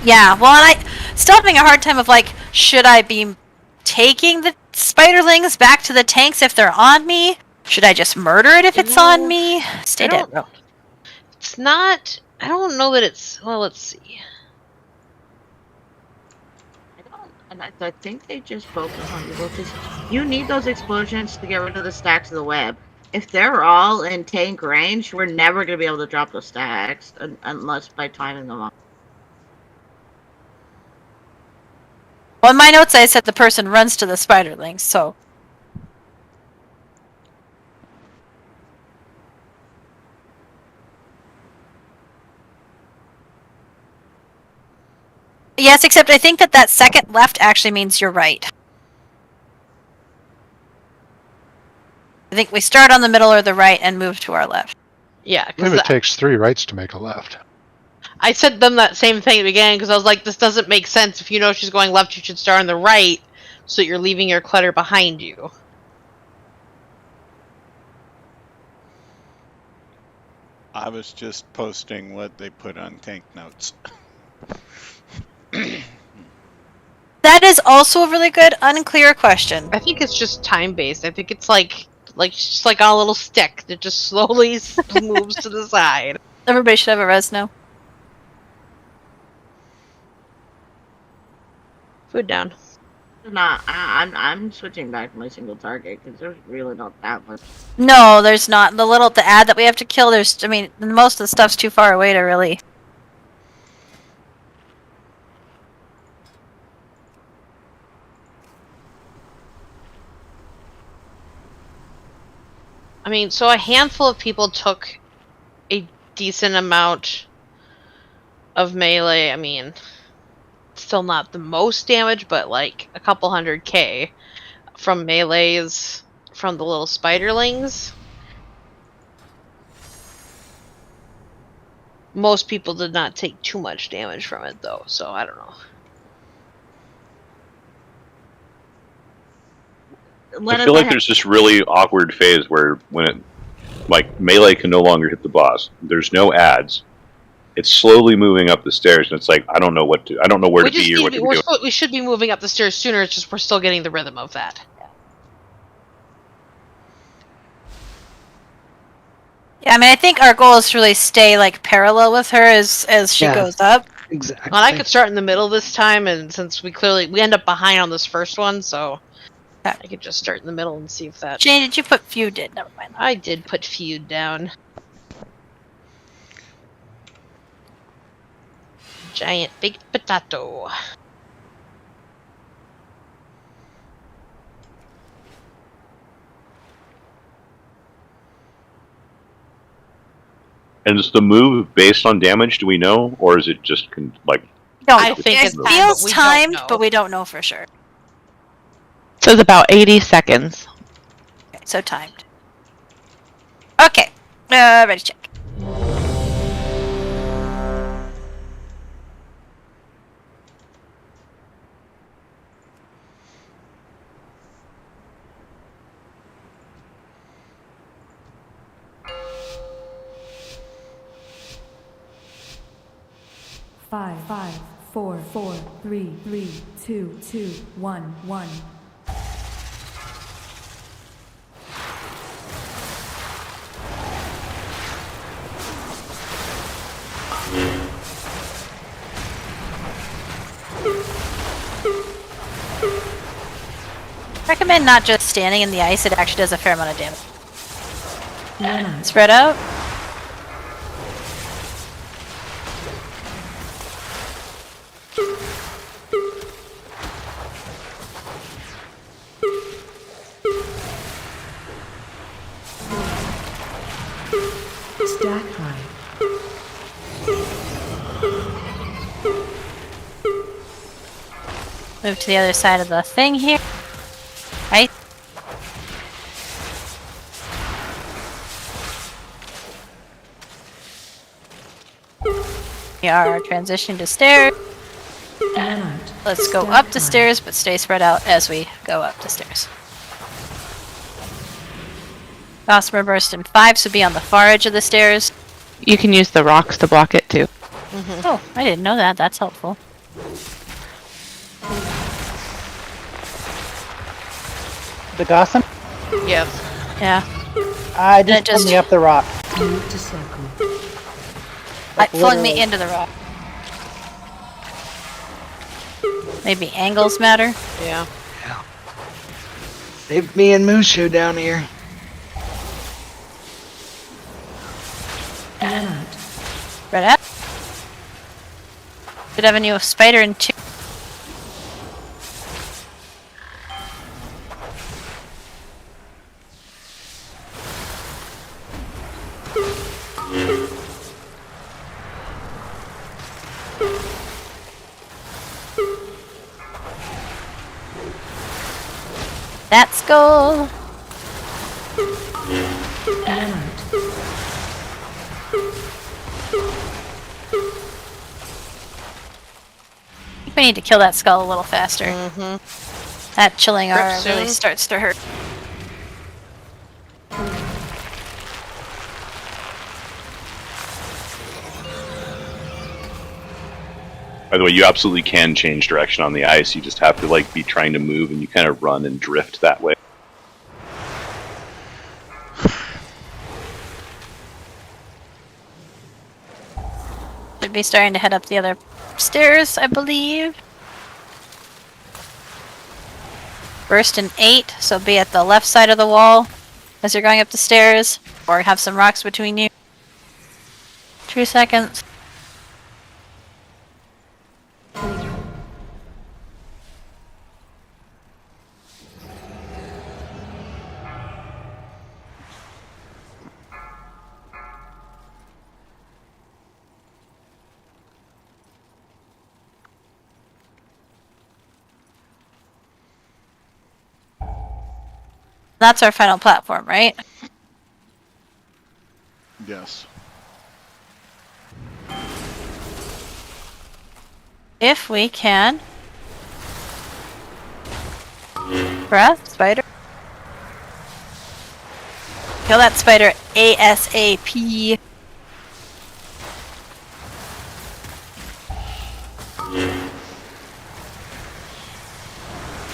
Yeah, well, and I still having a hard time of like, should I be taking the spiderlings back to the tanks if they're on me? Should I just murder it if it's on me? Stay dead, bro. It's not. I don't know that it's. Well, let's see. And I think they just focus on you because you need those explosions to get rid of the stacks of the web. If they're all in tank range, we're never going to be able to drop those stacks unless by timing them off. Well, in my notes I said the person runs to the spiderlings, so... Yes, except I think that second left actually means you're right. I think we start on the middle or the right and move to our left. Yeah, I believe it takes 3 rights to make a left. I said them that same thing at the beginning because I was like, this doesn't make sense. If you know she's going left, you should start on the right so that you're leaving your clutter behind you. I was just posting what they put on tank notes. That is also a really good, unclear question. I think it's just time-based. I think it's like just like on a little stick that just slowly moves to the side. Everybody should have a res now. Food down. Nah, I'm switching back to my single target because there's really not that much. No, there's not. The ad that we have to kill, I mean, most of the stuff's too far away to really... I mean, so a handful of people took a decent amount of melee. I mean, still not the most damage, but like a couple 100k from melees from the little spiderlings. Most people did not take too much damage from it, though, so I don't know. I feel like there's this really awkward phase where when it, like, melee can no longer hit the boss. There's no ads. It's slowly moving up the stairs, and it's like I don't know where to be or what to be doing. We should be moving up the stairs sooner. It's just we're still getting the rhythm of that. Yeah, I mean, I think our goal is to really stay like parallel with her as she goes up. Exactly. Well, I could start in the middle this time, and since we end up behind on this first one, so I could just start in the middle and see if that. Jane, did you put feud in? Never mind. I did put feud down. Giant big potato. And is the move based on damage? Do we know, or is it just like? I think it feels timed, but we don't know for sure. So it's about 80 seconds. Okay, so timed. Okay, ready to check. Five, four, 3, 2, 1. Recommend not just standing in the ice, it actually does a fair amount of damage. Spread out. Stack high. Move to the other side of the thing here. Right? We are transitioning to stairs. Let's go up the stairs, but stay spread out as we go up the stairs. Gossamer Burst in 5, so be on the far edge of the stairs. You can use the rocks to block it too. Oh, I didn't know that. That's helpful. The Gossam? Yep. Yeah. I just pulled me up the rock. Move to circle. Flung me into the rock. Maybe angles matter? Yeah. Leave me and Mushu down here. Red out. Should have a new spider in 2. That's goal. I think we need to kill that skull a little faster. That chilling aura really starts to hurt. By the way, you absolutely can change direction on the ice. You just have to like be trying to move, and you kind of run and drift that way. Should be starting to head up the other stairs, I believe. Burst in 8, so be at the left side of the wall as you're going up the stairs, or have some rocks between you. 2 seconds. That's our final platform, right? Yes. If we can. Breath, spider. Kill that spider ASAP.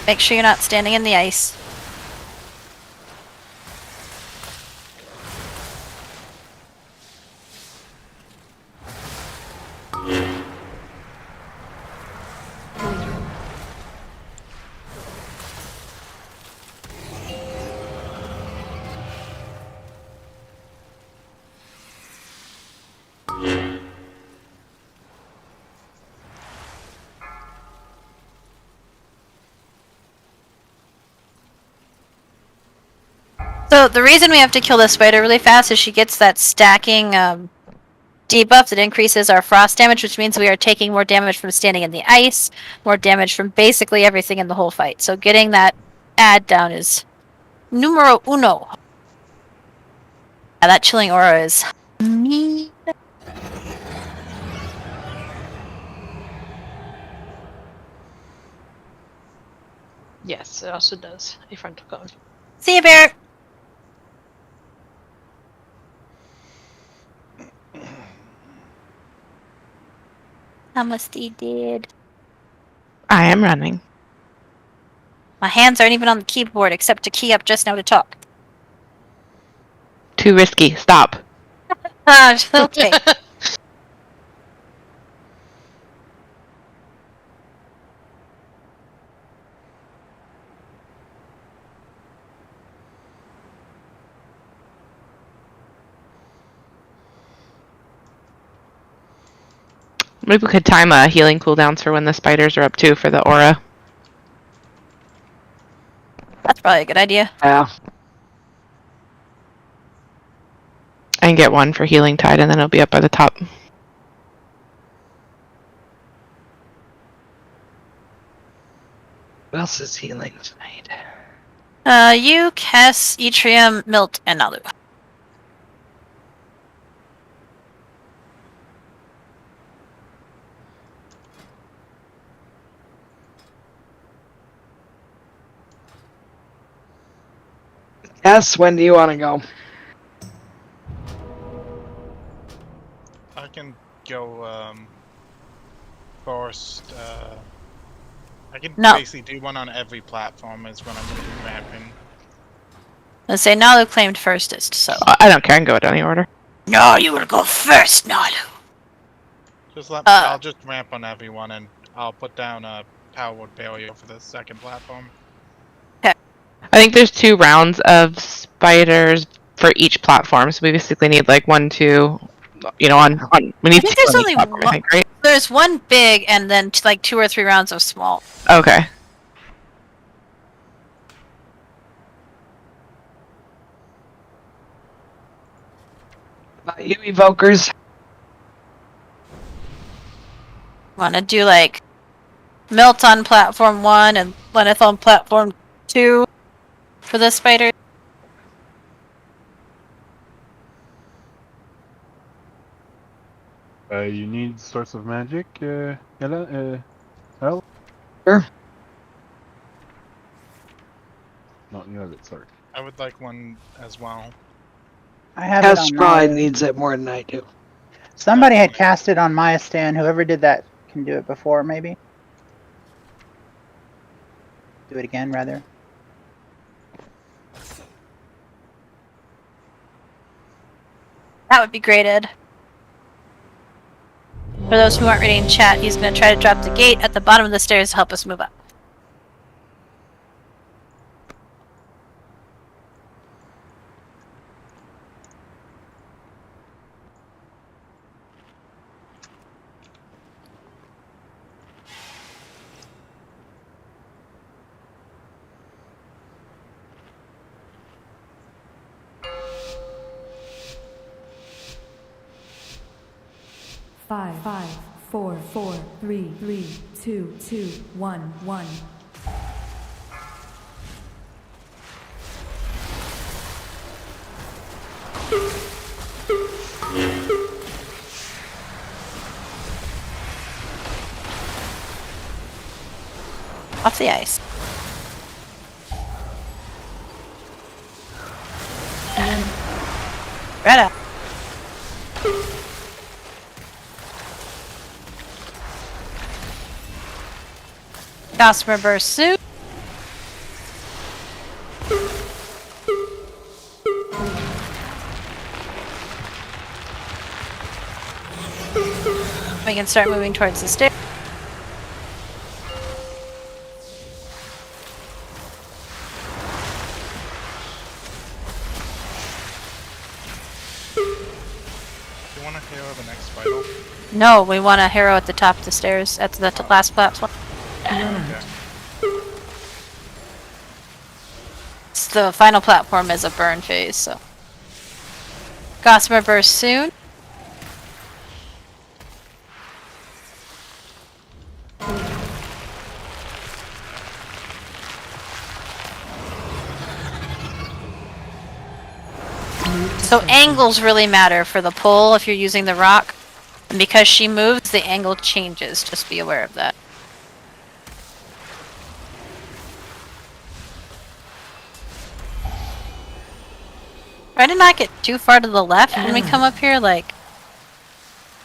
Make sure you're not standing in the ice. So the reason we have to kill this spider really fast is she gets that stacking debuff that increases our frost damage, which means we are taking more damage from standing in the ice, more damage from basically everything in the whole fight. So getting that add down is numero uno. Yeah, that chilling aura is mean. Yes, it also does a frontal cone. See you, Bear. Almost did. I am running. My hands aren't even on the keyboard except to key up just now to talk. Too risky. Stop. Okay. Maybe we could time healing cooldowns for when the spiders are up too for the aura. That's probably a good idea. Yeah. I can get one for Healing Tide, and then it'll be up by the top. What else is healing tonight? You, Kess, Etrium, Milt, and Nalu. Yes, when do you want to go? I can go first. I can basically do one on every platform is when I'm going to be mapping. Let's say Nalu claimed firstest, so. I don't care, I can go in any order. No, you will go first, Nalu. Just I'll just ramp on everyone and I'll put down a powered barrier for the second platform. I think there's 2 rounds of spiders for each platform, so we basically need like 1, 2, you know, on we need I think 2 there's on only each platform, I think, right? There's one big and then like 2 or 3 rounds of small. Okay. About you evokers? Want to do like Milt on platform 1 and Lenneth on platform 2 for the spider? You need source of magic, Ella? Hell? Sure. No, you have it, sorry. I would like one as well. I have Tess it on probably my... needs it more than I do. Somebody had cast it on Maya Stan. Whoever did that can do it before, maybe? Do it again, rather. That would be great, Ed. For those who aren't reading chat, he's going to try to drop the gate at the bottom of the stairs to help us move up. Five, 4, 3, 2, 1. Off the ice. Right up. Gossamer Burst Suit. We can start moving towards the stairs. Do you want to hero the next vital? No, we want a hero at the top of the stairs, at the last platform. Okay. The final platform is a burn phase, so. Gossamer Burst soon. So angles really matter for the pull if you're using the rock. And because she moves, the angle changes. Just be aware of that. Try to not get too far to the left when we come up here, like,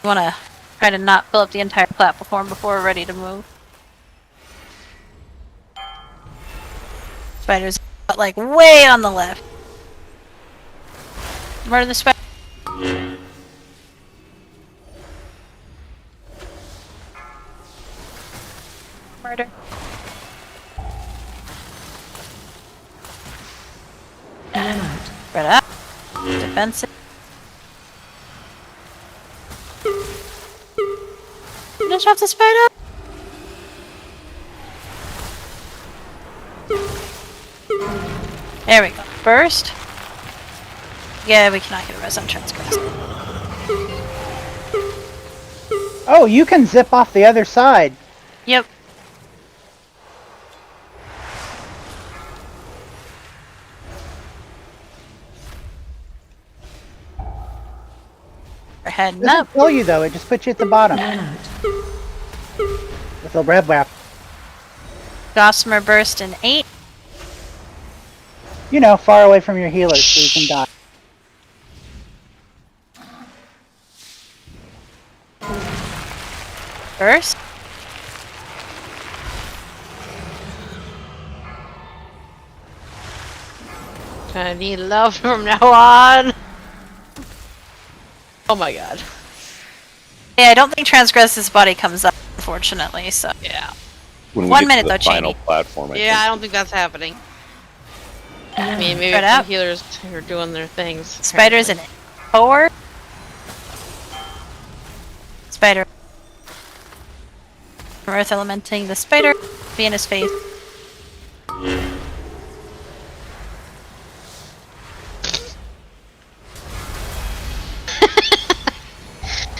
you want to try to not fill up the entire platform before we're ready to move. Spiders, but like way on the left. Murder the spider. Murder. Spread up. Defensive. Finish off the spider. There we go. Burst. Yeah, we cannot get a res on transgress. Oh, you can zip off the other side. Yep. We're heading Doesn't up. kill you though, it just puts you at the bottom. With a red wrap. Gossamer burst in 8. You know, far away from your healers so you can die. Burst. I need love from now on. Oh my god. Yeah, I don't think Transgress's body comes up, unfortunately, so. Yeah. When we 1 get minute to the though, final Cheney. platform, I don't think that's happening. I mean, maybe Spread if the out. healers are doing their things. Spiders in 4. Spider. Earth elementing the spider. Be in his face.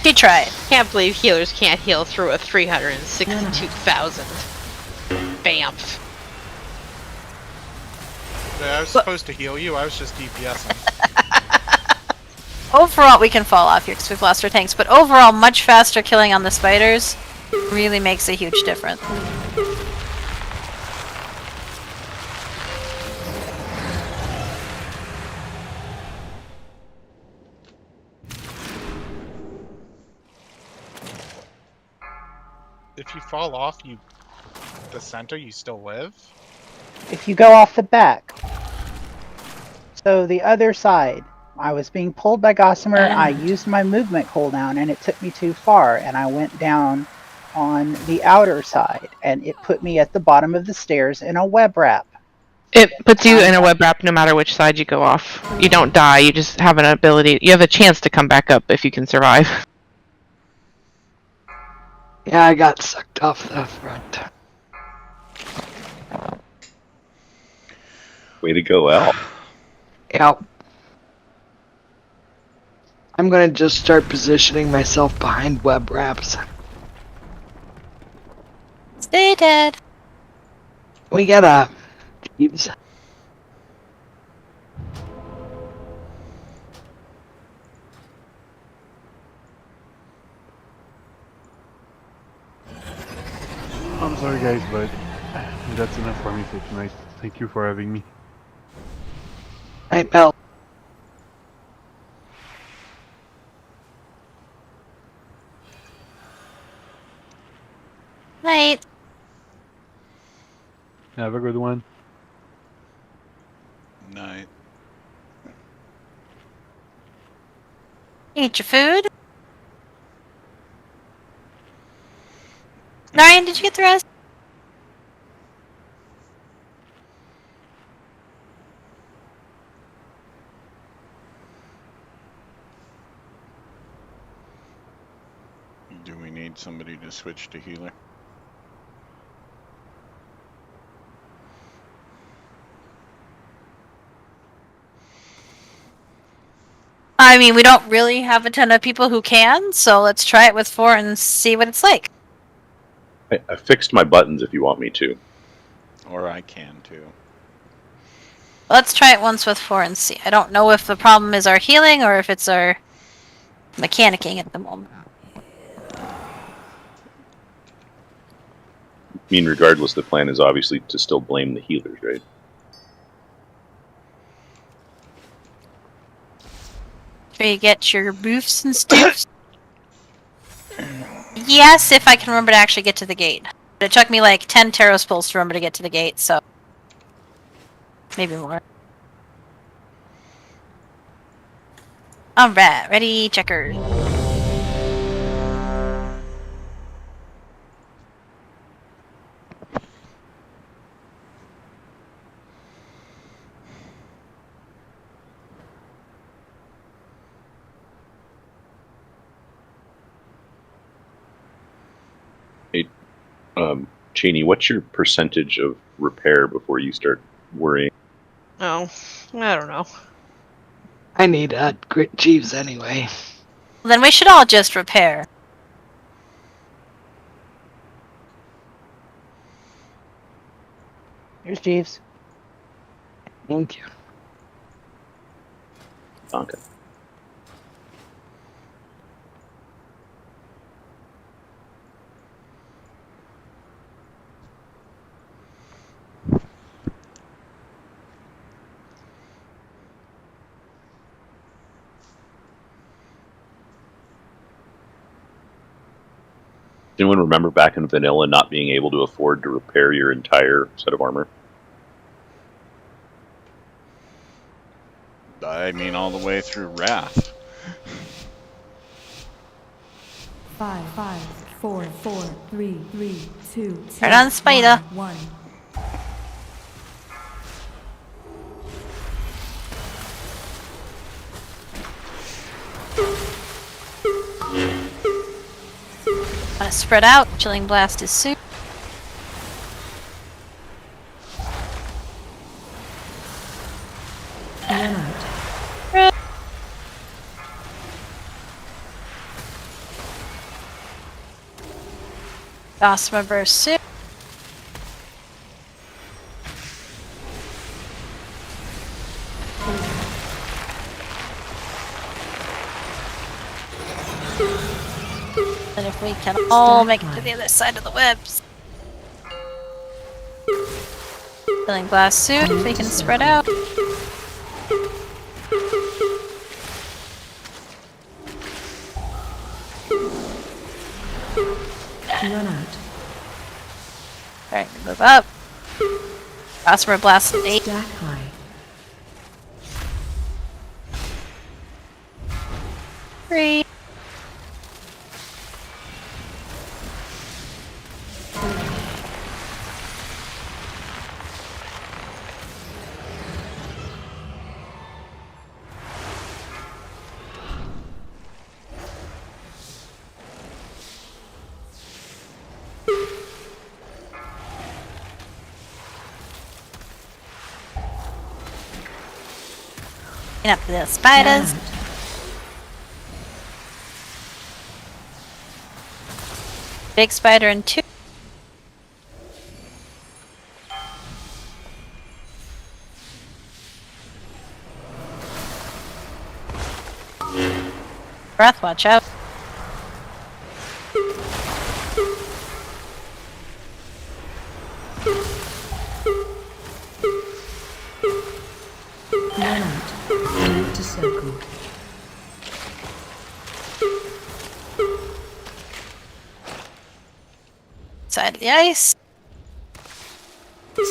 He tried. Can't believe healers can't heal through a 362,000. Bamf. Yeah, I was supposed to heal you, I was just DPSing. Overall, we can fall off here because we've lost our tanks, but overall, much faster killing on the spiders really makes a huge difference. If you fall off, the center, you still live? If you go off the back. So the other side. I was being pulled by Gossamer, I used my movement cooldown and it took me too far and I went down on the outer side and it put me at the bottom of the stairs in a web wrap. It puts you in a web wrap no matter which side you go off. You don't die, you just have an ability, you have a chance to come back up if you can survive. Yeah, I got sucked off the front. Way to go, Al. Yep. I'm gonna just start positioning myself behind web wraps. Stay dead. We got a Jeeves. I'm sorry guys, but that's enough for me for tonight. Thank you for having me. Night, Mel. Night. Have a good one. Night. Eat your food. Narian, did you get the rest? Do we need somebody to switch to healer? I mean, we don't really have a ton of people who can, so let's try it with 4 and see what it's like. I fixed my buttons if you want me to. Or I can too. Let's try it once with 4 and see. I don't know if the problem is our healing or if it's our mechanicking at the moment. I mean, regardless, the plan is obviously to still blame the healers, right? Sure you get your boofs and stuffs? Yes, if I can remember to actually get to the gate. But it took me like 10 Taros pulls to remember to get to the gate, so... maybe more. Alright, ready, checker. Hey, Cheney, what's your percentage of repair before you start worrying? Oh, I don't know. I need grit Jeeves anyway. Well, then we should all just repair. Here's Jeeves. Thank you. Okay. Anyone remember back in vanilla not being able to afford to repair your entire set of armor? I mean, all the way through Wrath. 5, 4, 3, 2, Right on, Spider. 1. Want to spread out. Chilling Blast is soon. Gossamer Burst soon. And if we can all make it to the other side of the webs. Filling glass suit, if we can spread out. Run out. Alright, move up. Gossamer Blast 8. Stack high. Three. Clean up the spiders. Big spider and 2. Breath, watch out. Run out. Move to circle. Side of the ice.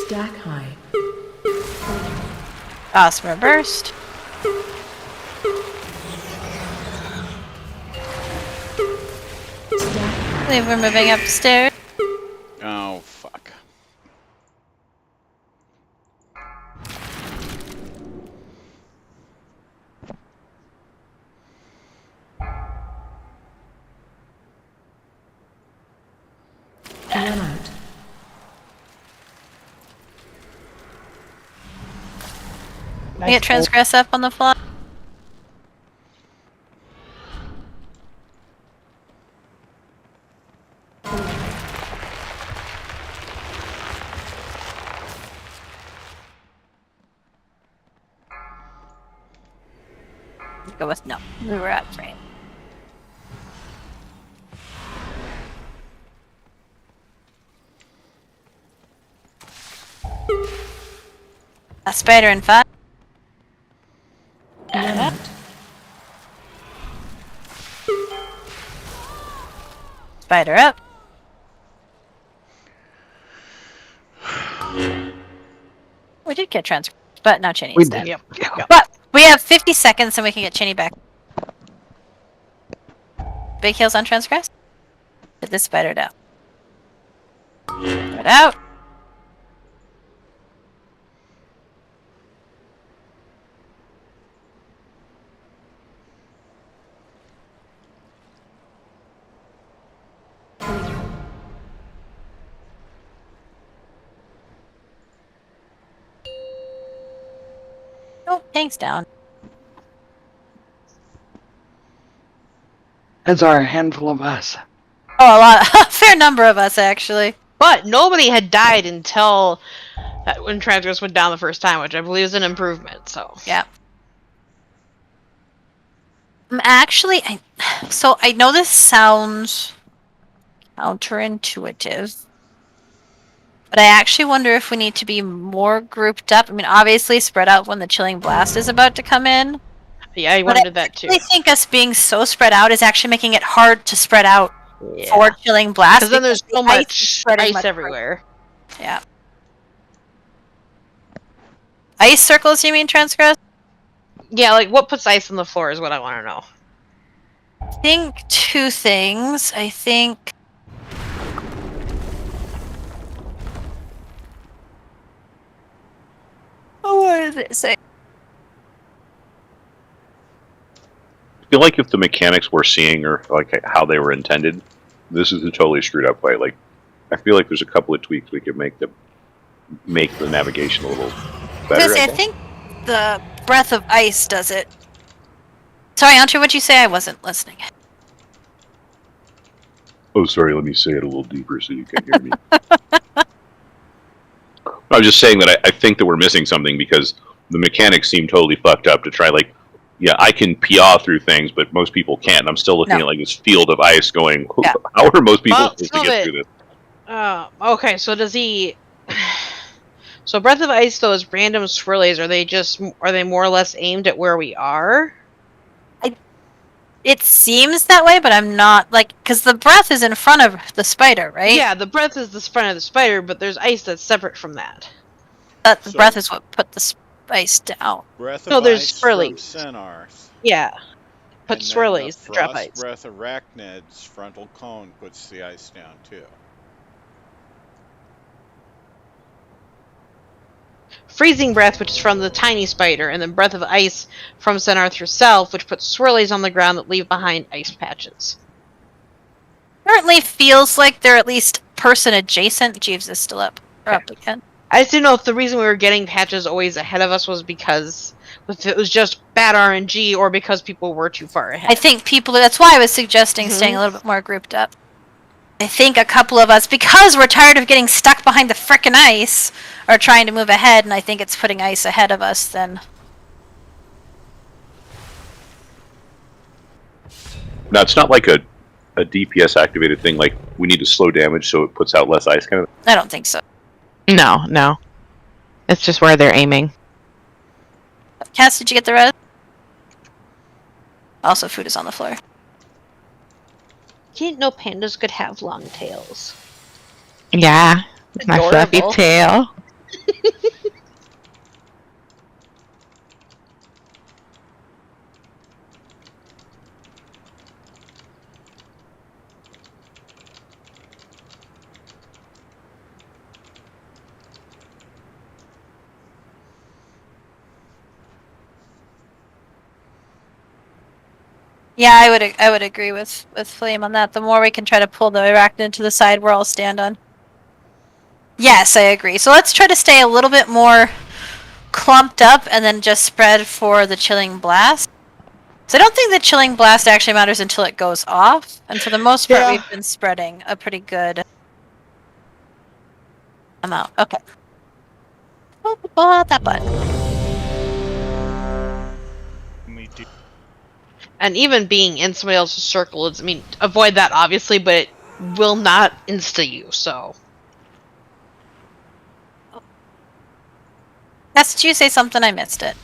Stack high. Gossamer Burst. I believe we're moving upstairs. Oh, fuck. Run out. We get transgress up on the fly. Go with no. We were at frame. A spider in 5. Run out. Spider up. We did get transgress, but now Chinny's We dead. did. Yep. But we have 50 seconds and we can get Chinny back. Big heals on transgress. Put this spider down. Get out. Oh, tank's down. That's our handful of us. Oh, a fair number of us actually. But nobody had died until when Transgress went down the first time, which I believe is an improvement. So yeah. Actually, so I know this sounds counterintuitive, but I actually wonder if we need to be more grouped up. I mean, obviously spread out when the Chilling Blast is about to come in. Yeah, I wondered that too. I think us being so spread out is actually making it hard to spread out for Chilling Blast. Because then there's so much ice everywhere. Yeah. Ice circles, you mean, Transgress? Yeah, like what puts ice on the floor is what I want to know. I think two things. I think... Oh, what did it say? I feel like if the mechanics we're seeing are like how they were intended, this is a totally screwed up fight. Like, I feel like there's a couple of tweaks we could make the navigation a little better. I think the Breath of Ice does it. Sorry, Andre, what'd you say? I wasn't listening. Oh, sorry, let me say it a little deeper so you can hear me. I was just saying that I think that we're missing something because the mechanics seem totally fucked up to try, like, yeah, I can PA through things, but most people can't. And I'm still looking at like this field of ice going, how are most people supposed to get through this? Okay, so does he... So Breath of Ice, those random swirlies, are they more or less aimed at where we are? It seems that way, but I'm not, like, because the breath is in front of the spider, right? Yeah, the breath is the front of the spider, but there's ice that's separate from that. The breath is what put the ice down. Breath of there's ice swirlies. from Centaurs. Yeah. Put And swirlies the to drop Frost ice. Breath Arachnid's frontal cone puts the ice down too. Freezing Breath, which is from the tiny spider, and then Breath of Ice from Centaur herself, which puts swirlies on the ground that leave behind ice patches. Currently feels like they're at least person adjacent. Jeeves is still up. Or up again. I just didn't know if the reason we were getting patches always ahead of us was because it was just bad RNG or because people were too far ahead. I think that's why I was suggesting staying a little bit more grouped up. I think a couple of us, because we're tired of getting stuck behind the frickin' ice, are trying to move ahead, and I think it's putting ice ahead of us then. Now, it's not like a DPS activated thing, like we need to slow damage so it puts out less ice kind of. I don't think so. No. It's just where they're aiming. Cass, did you get the res? Also, food is on the floor. Didn't know pandas could have long tails. Yeah, my fluffy tail. Yeah, I would agree with Flame on that. The more we can try to pull the arachnid to the side, we're all stand on. Yes, I agree. So let's try to stay a little bit more clumped up and then just spread for the Chilling Blast. So I don't think the Chilling Blast actually matters until it goes off. And for the most part, we've been spreading a pretty good amount. Okay. Pull that button. And even being in somebody else's circle, I mean, avoid that obviously, but it will not insta you, so. Yes, did you say something? I missed it.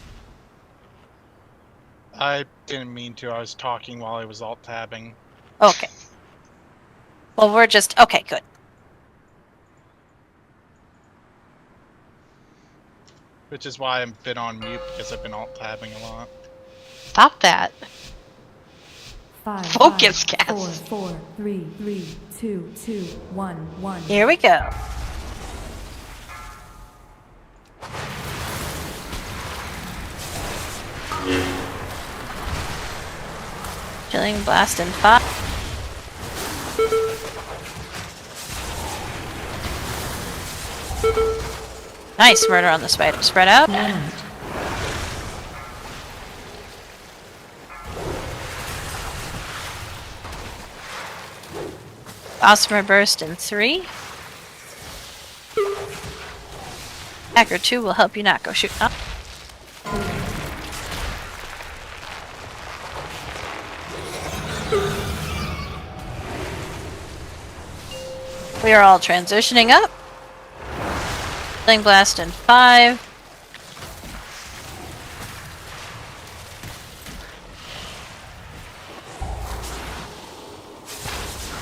I didn't mean to. I was talking while I was alt-tabbing. Okay. Well, we're just... Okay, good. Which is why I've been on mute, because I've been alt-tabbing a lot. Stop that. 5, Focus, 5, Cass. 4, 4, 3, 3, 2, 2, 1, 1. Here we go. Chilling Blast in 5. Nice murder on the spider. Spread out. Gossamer Burst in 3. Hacker 2 will help you not go shooting up. We are all transitioning up. Sling Blast in 5.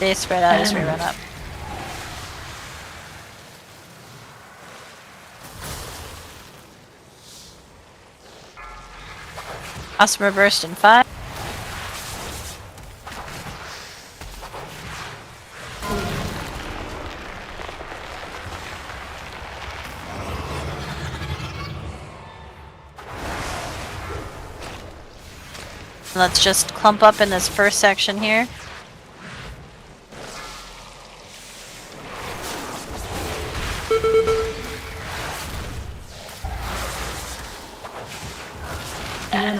They spread out as we run up. Gossamer Burst in 5. Let's just clump up in this first section here.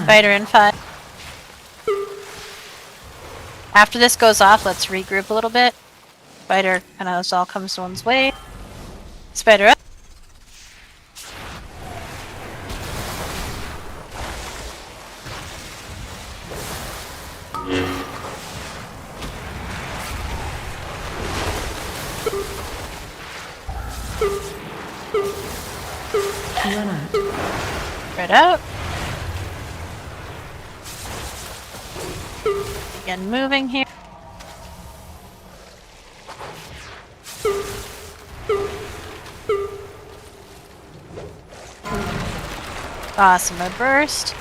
Spider in 5. After this goes off, let's regroup a little bit. Spider kind of all comes one's way. Spider up. Spread out. Again, moving here. Awesome, a burst.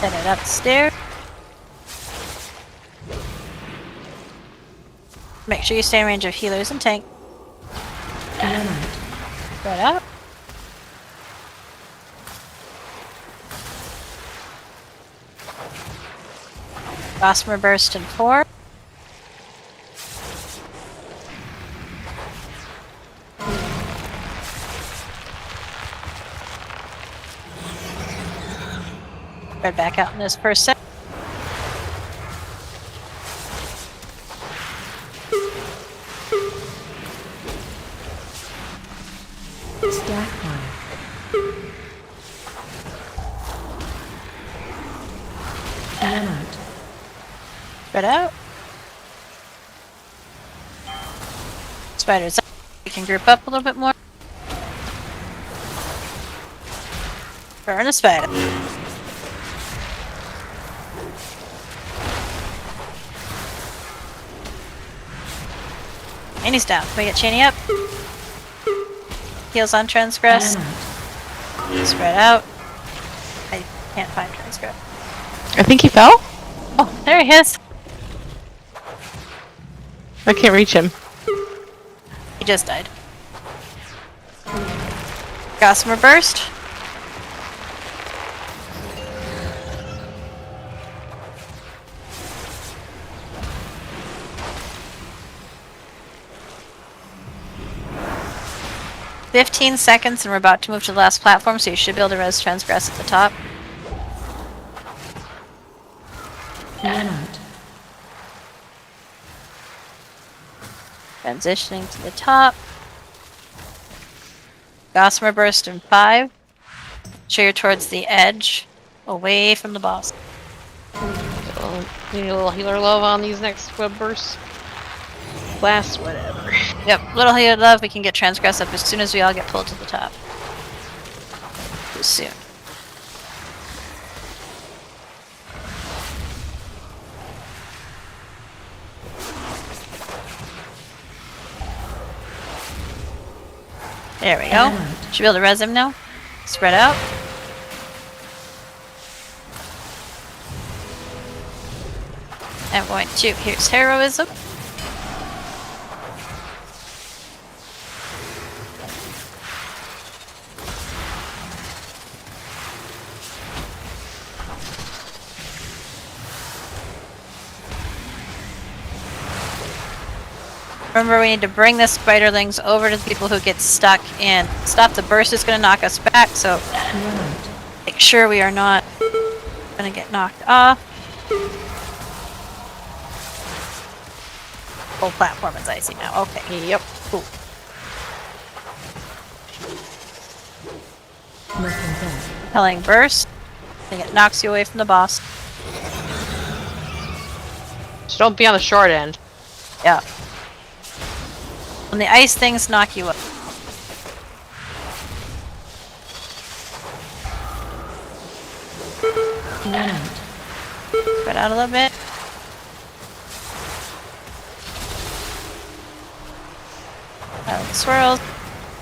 Send it upstairs. Make sure you stay in range of healers and tank. Spread out. Gossamer Burst in 4. Spread back out in this first set. Spread out. Spiders up. We can group up a little bit more. Burn a spider. And he's down. Can we get Cheney up? Heals on Transgress. Spread out. I can't find Transgress. I think he fell. Oh, there he is. I can't reach him. He just died. Gossamer Burst. "15 seconds and we're about to move to the last platform, so you should be able to res Transgress at the top. Transitioning to the top. Gossamer Burst in 5. Sure you're towards the edge, away from the boss. Need a little healer love on these next web bursts. Blast, whatever. Yep, little healer love, we can get Transgress up as soon as we all get pulled to the top. Too soon. There we go. Should be able to res him now. Spread out. I'm going to, here's Heroism. Remember, we need to bring the spiderlings over to the people who get stuck and stop the burst is going to knock us back, so make sure we are not going to get knocked off. Whole platform is icy now. Okay. Yep. Cool. Telling burst. I think it knocks you away from the boss. Just don't be on the short end. Yeah. When the ice things knock you up. Spread out a little bit. Swirls.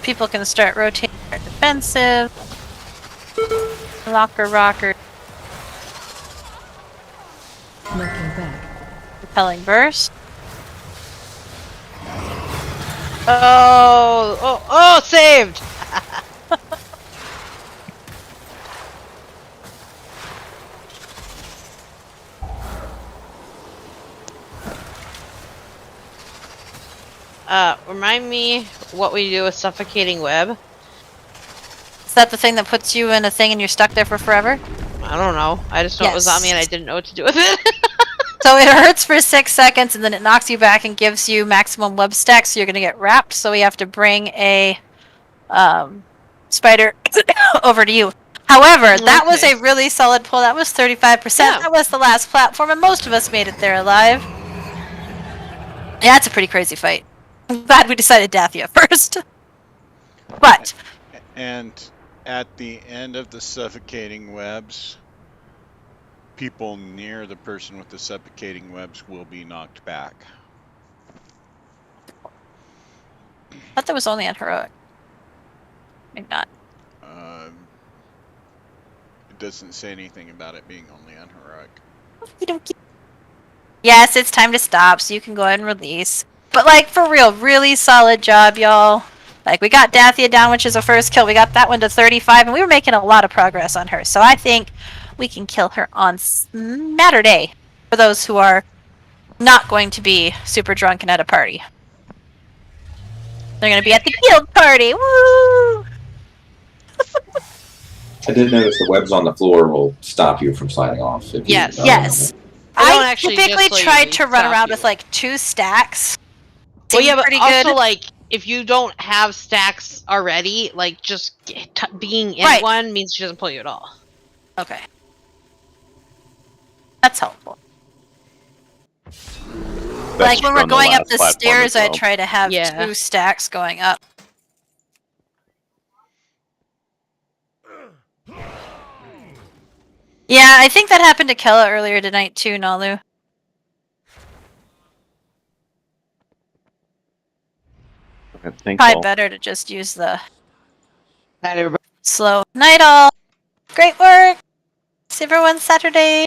People can start rotating their defensive. Locker rocker. Looking back. Repelling burst. Oh, saved! Remind me what we do with suffocating web. Is that the thing that puts you in a thing and you're stuck there for forever? I don't know. I just know it was on me and I didn't know what to do with it. So it hurts for 6 seconds and then it knocks you back and gives you maximum web stacks, so you're gonna get wrapped, so we have to bring a spider over to you. However, that was a really solid pull. That was 35%. Yeah. That was the last platform, and most of us made it there alive. Yeah, it's a pretty crazy fight. I'm glad we decided Dathia first. But And at the end of the suffocating webs, people near the person with the suffocating webs will be knocked back. I thought that was only on heroic. Maybe not. It doesn't say anything about it being only on heroic. Yes, it's time to stop, so you can go ahead and release. But like, for real, really solid job, y'all. Like, we got Dathia down, which is a first kill. We got that one to 35, and we were making a lot of progress on her. So I think we can kill her on Saturday, for those who are not going to be super drunk and at a party. They're going to be at the guild party. Woo! I did notice the webs on the floor will stop you from sliding off. If Yes. You, Yes. I I typically tried to run around with like 2 stacks. Well, yeah, but pretty also good. like if you don't have stacks already, like just being in Right. one means she doesn't pull you at all. Okay. That's helpful. Like when we're going up the stairs, I try to have 2 stacks going up. Yeah, I think that happened to Kella earlier tonight too, Nalu. Probably better to just use the slow. Night all. Great work. See everyone Saturday.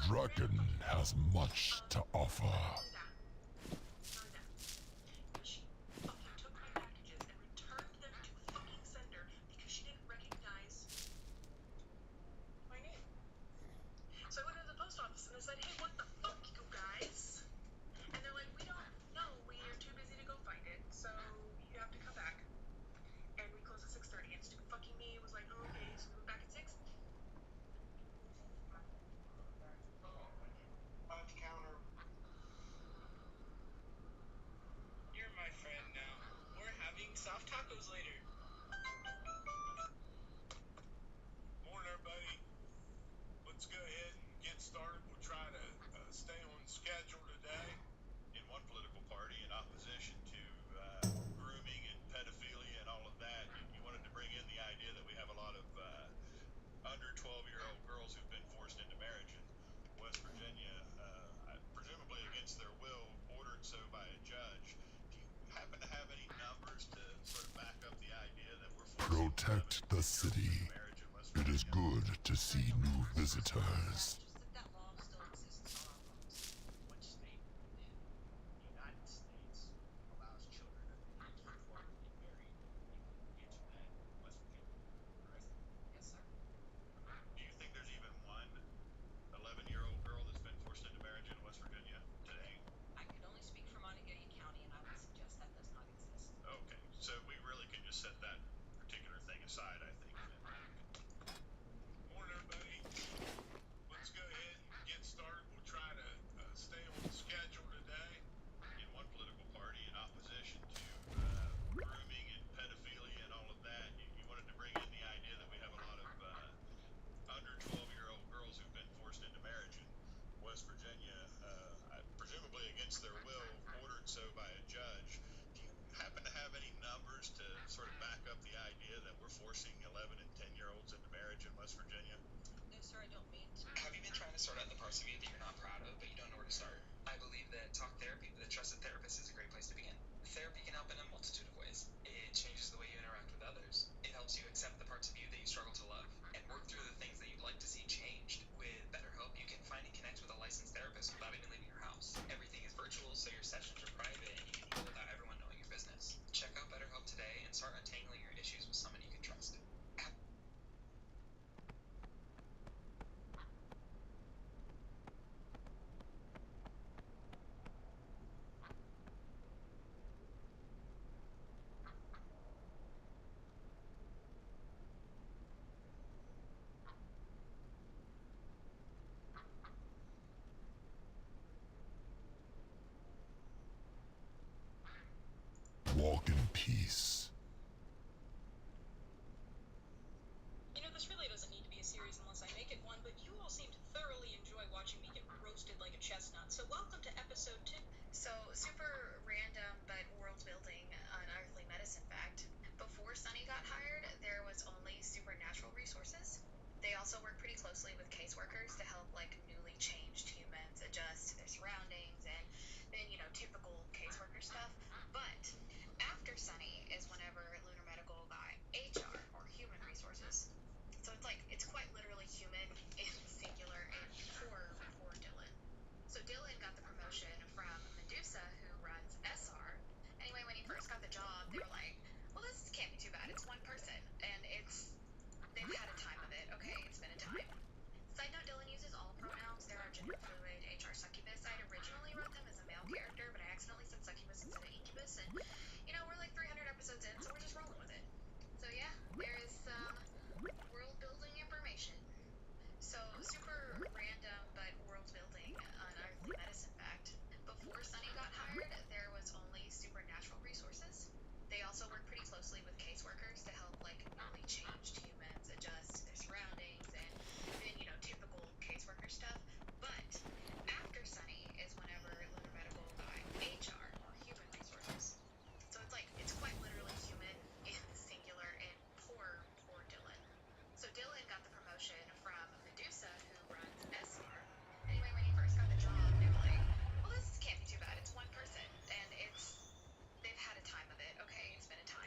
dragon has much to offer. So I went to the post office and I said, hey, what the fuck, you guys? And they're like, we don't know. We are too busy to go find it, so you have to come back. And we closed at 6:30. And stupid fucking me was like, oh, okay, so we went back at 6. Punch counter. You're my friend now. We're having soft tacos later. Morning, everybody. Let's go ahead and get started. We'll try to stay on schedule today. In one political party in opposition to grooming and pedophilia and all of that, you wanted to bring in the idea that we have a lot of under 12-year-old girls who've been forced into marriage in West Virginia, presumably against their will, ordered so by a judge. Do you happen to have any numbers to sort of back up the idea that we're forcing Protect the city. It is good to see new visitors. That law still exists on our books. What state in the United States allows children of 24 to get married? Answer that. West Virginia. Correct? Yes, sir. Do you think there's even one 11-year-old girl that's been forced into marriage in West Virginia today? I could only speak for Montague County, and I would suggest that does not exist. Okay, so we really can just set that particular thing aside, I think. Morning, everybody. Let's go ahead and get started. We'll try to stay on schedule today. In one political party in opposition to grooming and pedophilia and all of that, you wanted to bring in the idea that we have a lot of under 12-year-old girls who've been forced into marriage in West Virginia, presumably against their will, ordered so by a judge. Do you happen to have any numbers to sort of back up the idea that we're forcing 11 and 10-year-olds into marriage in West Virginia? No, sir, I don't mean to. Have you been trying to sort out the parts of you that you're not proud of, but you don't know where to start? I believe that talk therapy with a trusted therapist is a great place to begin. Therapy can help in a multitude of ways. It changes the way you interact with others. It helps you accept the parts of you that you struggle to love and work through the things that you'd like to see changed. With BetterHelp, you can find and connect with a licensed therapist without even leaving your house. Everything is virtual, so your sessions are private and you can heal without everyone knowing your business. Check out BetterHelp today and start untangling your issues with someone you can trust. Walk in peace. You know, this really doesn't need to be a series unless I make it one, but you all seem to thoroughly enjoy watching me get roasted like a chestnut, so welcome to episode 2. So, super random but world-building unearthly medicine fact. Before Sunny got hired, there was only supernatural resources. They also work pretty closely with caseworkers to help, like, newly changed humans adjust to their surroundings and then, you know, typical caseworker stuff. But after Sunny is whenever Lunar Medical got HR, or human resources. So it's like, it's quite literally human in singular and poor Dylan. So Dylan got the promotion from Medusa, who runs SR. Anyway, when he first got the job, they were like, well, this can't be too bad. It's one person, and they've had a time of it, okay? It's been a time. Side note, Dylan uses all pronouns. There are gender fluid HR succubus. I'd originally wrote them as a male character, but I accidentally said succubus instead of incubus, and, you know, we're like 300 episodes in, so we're just rolling with it. So yeah, there is some world-building information. So, super random but world-building unearthly medicine fact. Before Sunny got hired, there was only supernatural resources. They also work pretty closely with caseworkers to help, like, newly changed humans adjust to their surroundings and then, you know, typical caseworker stuff. But after Sunny is whenever Lunar Medical got HR, or human resources. So it's like, it's quite literally human in the singular and poor Dylan. So Dylan got the promotion from Medusa, who runs SR. Anyway, when he first got the job, they were like, well, this can't be too bad. It's one person, and they've had a time of it, okay? It's been a time.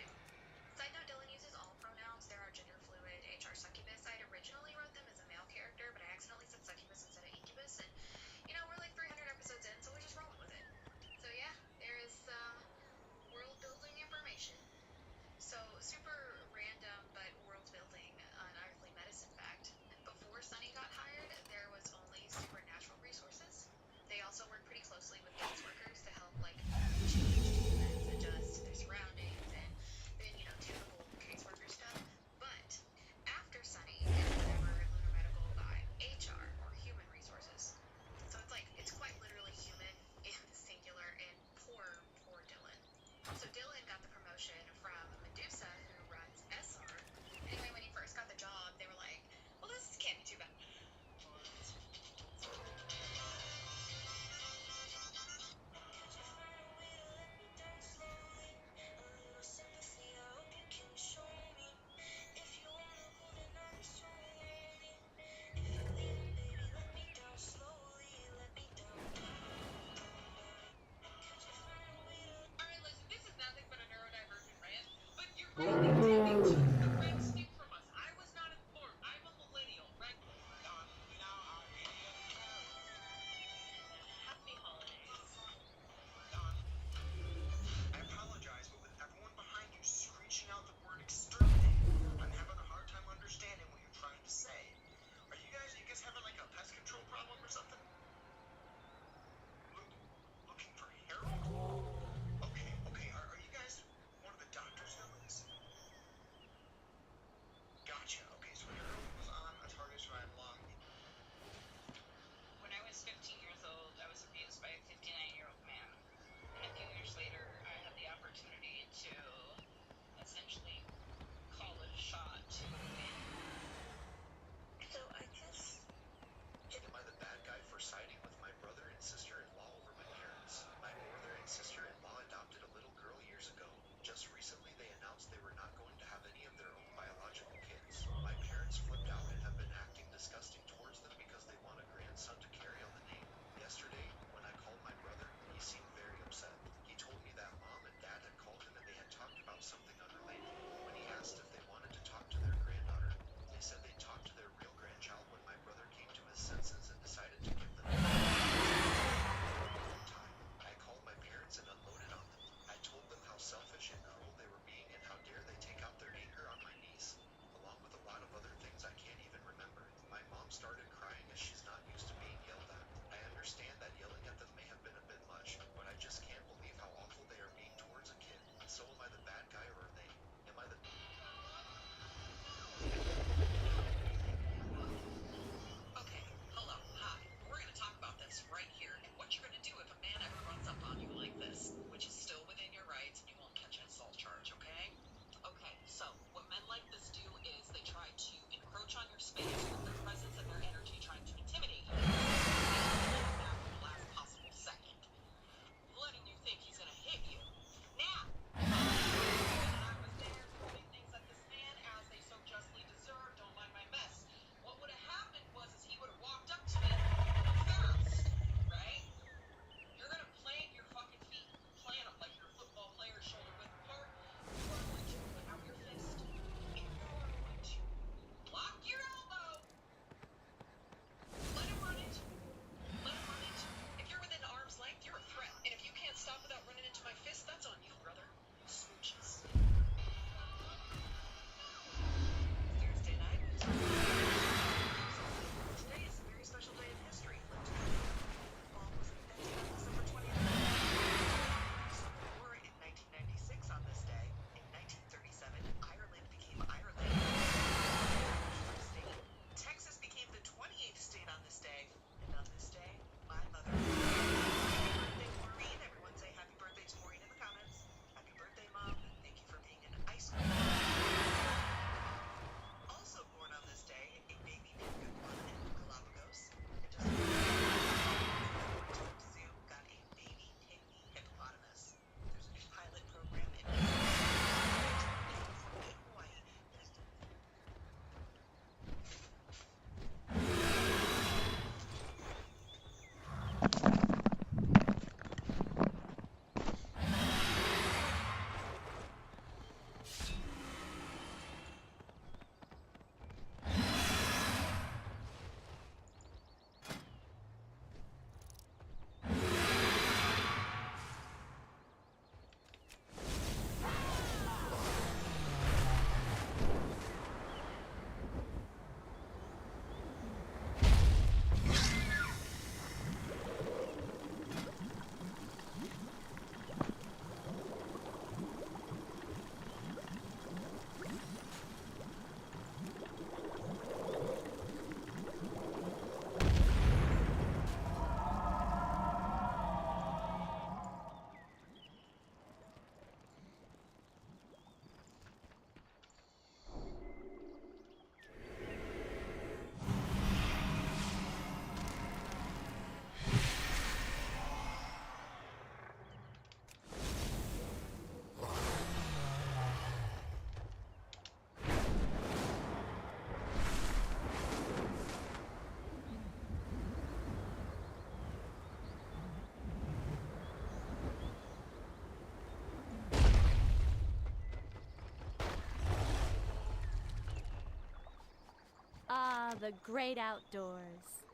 Ah, the great outdoors.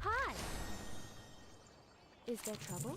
Hi! Is there trouble?